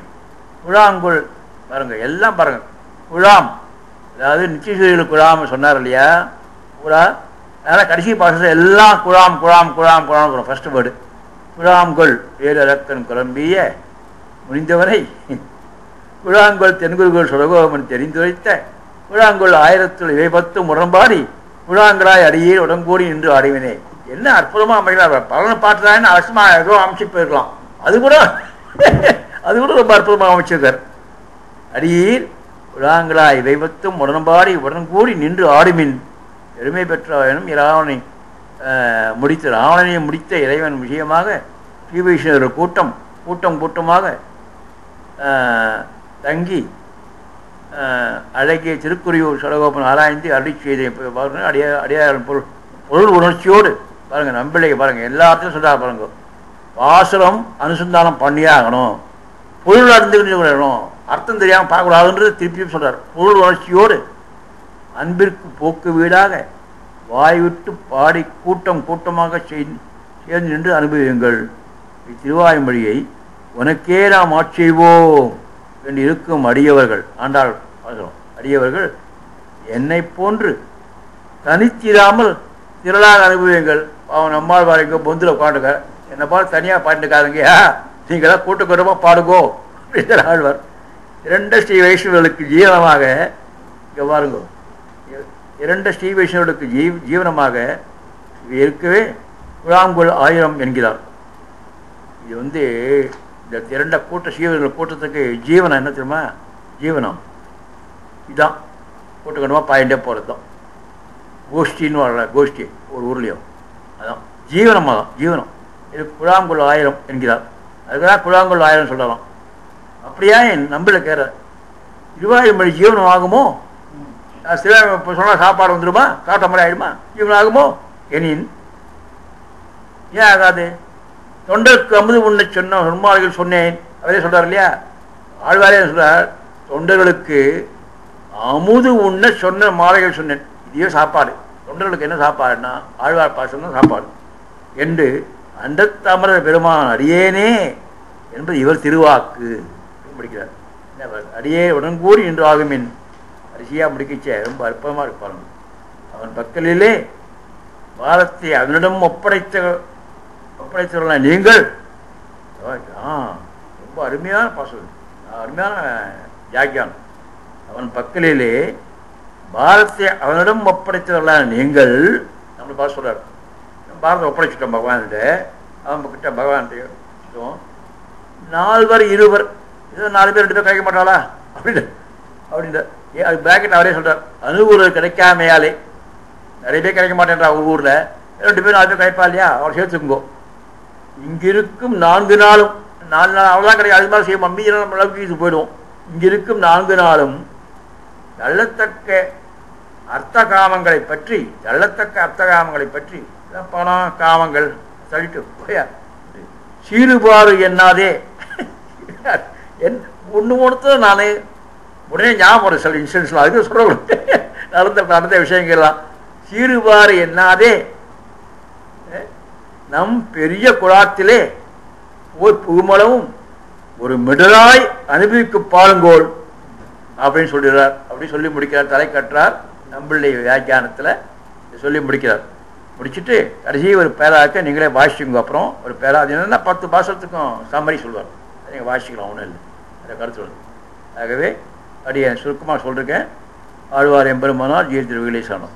குழாங்கொள் பாருங்க, எல்லாம் பாருங்க. குழாம், அதாவது நிச்சயசூரியர்கள் குழாம் சொன்னார் இல்லையா? குழா. அதனால் கடைசி பாசத்தில் எல்லாம் குழாம் குழாம் குழாம் குழாம் வரும். ஃபர்ஸ்ட் வேர்டு குழாங்கொள் பேரக்கன் குழம்பிய முடிந்தவனை குழாங்கொள் தென்குருகோள் சுரகோமன் தெரிந்துரைத்த குழாங்கொள் 1000 இவை 10 முரண்பாடி குழாங்களாய் அடியே உடங்கூடி நின்று ஆடிவினே. என்ன அற்புதமாக அமைகிறார். பலனை பாட்டுதான் அவசியமாக ஏதோ அமைச்சு போயிருக்கலாம். அது கூட ரொம்ப அற்புதமாக அமைச்சிருக்கார். அடியீர் குழாங்களாய் இவை 10 உடன்பாடி உடன்கூடி நின்று ஆடுமின் பெருமை பெற்றவனும் இராவணனை முடித்த இறைவன் விஷயமாக ஸ்ரீவைஷ்ணவர் கூட்டமாக தங்கி அழகிய திருக்குறியூர் சடகோபன் ஆராய்ந்து அருளி செய்த பாருங்க. அடியார் பொருள் உணர்ச்சியோடு பாருங்க. நம்பிள்ளை பாருங்க, எல்லாத்தையும் சொல்றாரு பாருங்க. பாசுரம் அனுசந்தானம் பண்ணியாகணும். பொருள் அறிந்துக்கிட்டு விடணும். அர்த்தம் தெரியாமல் பார்க்கக்கூடாதுன்றது திருப்பியும் சொல்றார். பொருள் உணர்ச்சியோடு அன்பிற்கு போக்கு வீடாக வாய்விட்டு பாடி கூட்டமாக சேர்ந்து நின்று அனுபவியுங்கள். இத்திருவாய்மொழியை உனக்கே நாம் ஆட்செய்வோம் என்று இருக்கும் அடியவர்கள், ஆண்டாள் பாசுரம், அடியவர்கள் என்னை போன்று தனித்திராமல் திரளாக அனுபவியுங்கள். அவன் நம்மால் பாருங்க பொந்தில் உட்காந்துக்க, என்னை பார்த்து தனியாக பாட்டுக்காதுங்கயா, நீங்களாம் கூட்டமாக பாடுங்கோ அப்படின்னு ஆழ்வார். 2 ஸ்ரீ வைஷ்ணவர்களுக்கு ஜீவனமாக இங்கே பாருங்க, 2 ஸ்ரீ வைஷ்ணவர்களுக்கு ஜீவனமாக இருக்கவே குழாங்கொள் 1000 என்கிறார். இது இந்த 2 ஸ்ரீவைஷ்ணவர்கள் கூட்டத்துக்கு ஜீவனம் என்ன தெரியுமா? ஜீவனம் இதுதான். கூட்டக்கணுமா பாயிண்டே போகிறது தான். கோஷ்டின்னு வர கோஷ்டி ஒரு ஊர்லேயும் அதான் ஜீவனமாக தான். ஜீவனம் இது குழாங்கொள் 1000 என்கிறார். அதுக்குதான் குழாங்கொள் 1000 சொல்லலாம். அப்படியா என் நம்பில கேட்க திருவாய்மொழி ஜீவனம் ஆகுமோ? சில சொன்னால் சாப்பாடு வந்துடுமா? காட்ட மாதிரி ஆகிடுமா? ஜீவனம் ஆகுமோ எனின் ஏன் ஆகாது? தொண்டருக்கு அமுது உண்ண சொன்ன சொன்மார்கள் சொன்னேன். அவரே சொல்றார் இல்லையா? ஆழ்வாரே சொல்றார், தொண்டர்களுக்கு அமுது உண்ண சொன்ன மாலைகள் சொன்னேன். இதே சாப்பாடு. தொண்டர்களுக்கு என்ன சாப்பாடுன்னா ஆழ்வார் பாசம் தான் சாப்பாடு என்று அந்த தமர பெருமான் அடியேனே என்பது இவர் திருவாக்கு முடிக்கிறார். அடியே உடன்கூடி என்று ஆகுமின் அரிசியாக முடிக்கச்ச ரொம்ப அற்புதமாக இருப்பாங்க. அவன் பக்கலிலே பாரத்தை அவனிடம் ஒப்படைத்தவர்கள நீங்கள் ரொம்ப அருமையான பாசம், அருமையான ஜாக்கியான். அவன் பக்கலிலே பாரத்தை அவனிடம் ஒப்படைத்தவர்கள நீங்கள் நம்ம பாச சொல்றார். பாரதம் ஒப்படைச்சிட்டோம் பகவான்கிட்ட. அவன் கிட்ட பகவான்கிட்ட 4 இருவர் ஏதோ 4 பேர் 2 பேர் கிடைக்க மாட்டாளா அப்படின்னு அது பேக்கெட் அவரே சொல்றார். அனுகூலம் கிடைக்காமையாலே நிறைய பேர் கிடைக்க மாட்டேன்றா. ஒரு ஊரில் 2 பேர் 4 பேர் கிடைப்பா இல்லையா? அவரை சேர்த்துக்குங்கோ. இங்கிருக்கும் 4 நாளும் 4 நாள் அவ்வளோதான் கிடைக்கும். அது மாதிரி செய்யும். மம்மி நம்ம அளவுக்கு இது போயிடும். இங்கிருக்கும் 4 நாளும் தள்ளத்தக்க அர்த்த காமங்களை பற்றி பணம் காமங்கள் சொல்லிட்டு போயா சீறுபாறு என்னாதே ஒன்று நானே உடனே ஞாபகம் சில இன்சிடென்ட்ஸ்லாம் அதுக்கு சொல்ல நடந்த விஷயங்கள்லாம். சீறுபாறு என்னாதே நம் பெரிய குழாத்திலே போய் புகுமளவும் ஒரு மிடராய் அனுபவிக்கு பாருங்கோள் அப்படின்னு சொல்லிடுறார். அப்படி சொல்லி முடிக்கிறார். தலை கட்டுறார். நம்பிள்ளை வியாக்கியானத்தில் சொல்லி முடிக்கிறார். முடிச்சுட்டு கடைசி ஒரு பேராக்க நீங்களே வாசிச்சுங்க. அப்புறம் ஒரு பேரா அது என்னன்னா 10 பாசத்துக்கும் சம்மரி சொல்வார். நீங்கள் வாசிக்கலாம், ஒன்றும் இல்லை, அதை கருத்து சொல்லுங்கள். ஆகவே அப்படியே சுருக்கமாக சொல்லிருக்கேன். ஆழ்வார் எம்பெருமானார் ஜீர்த்திரு விகிலேசானம்.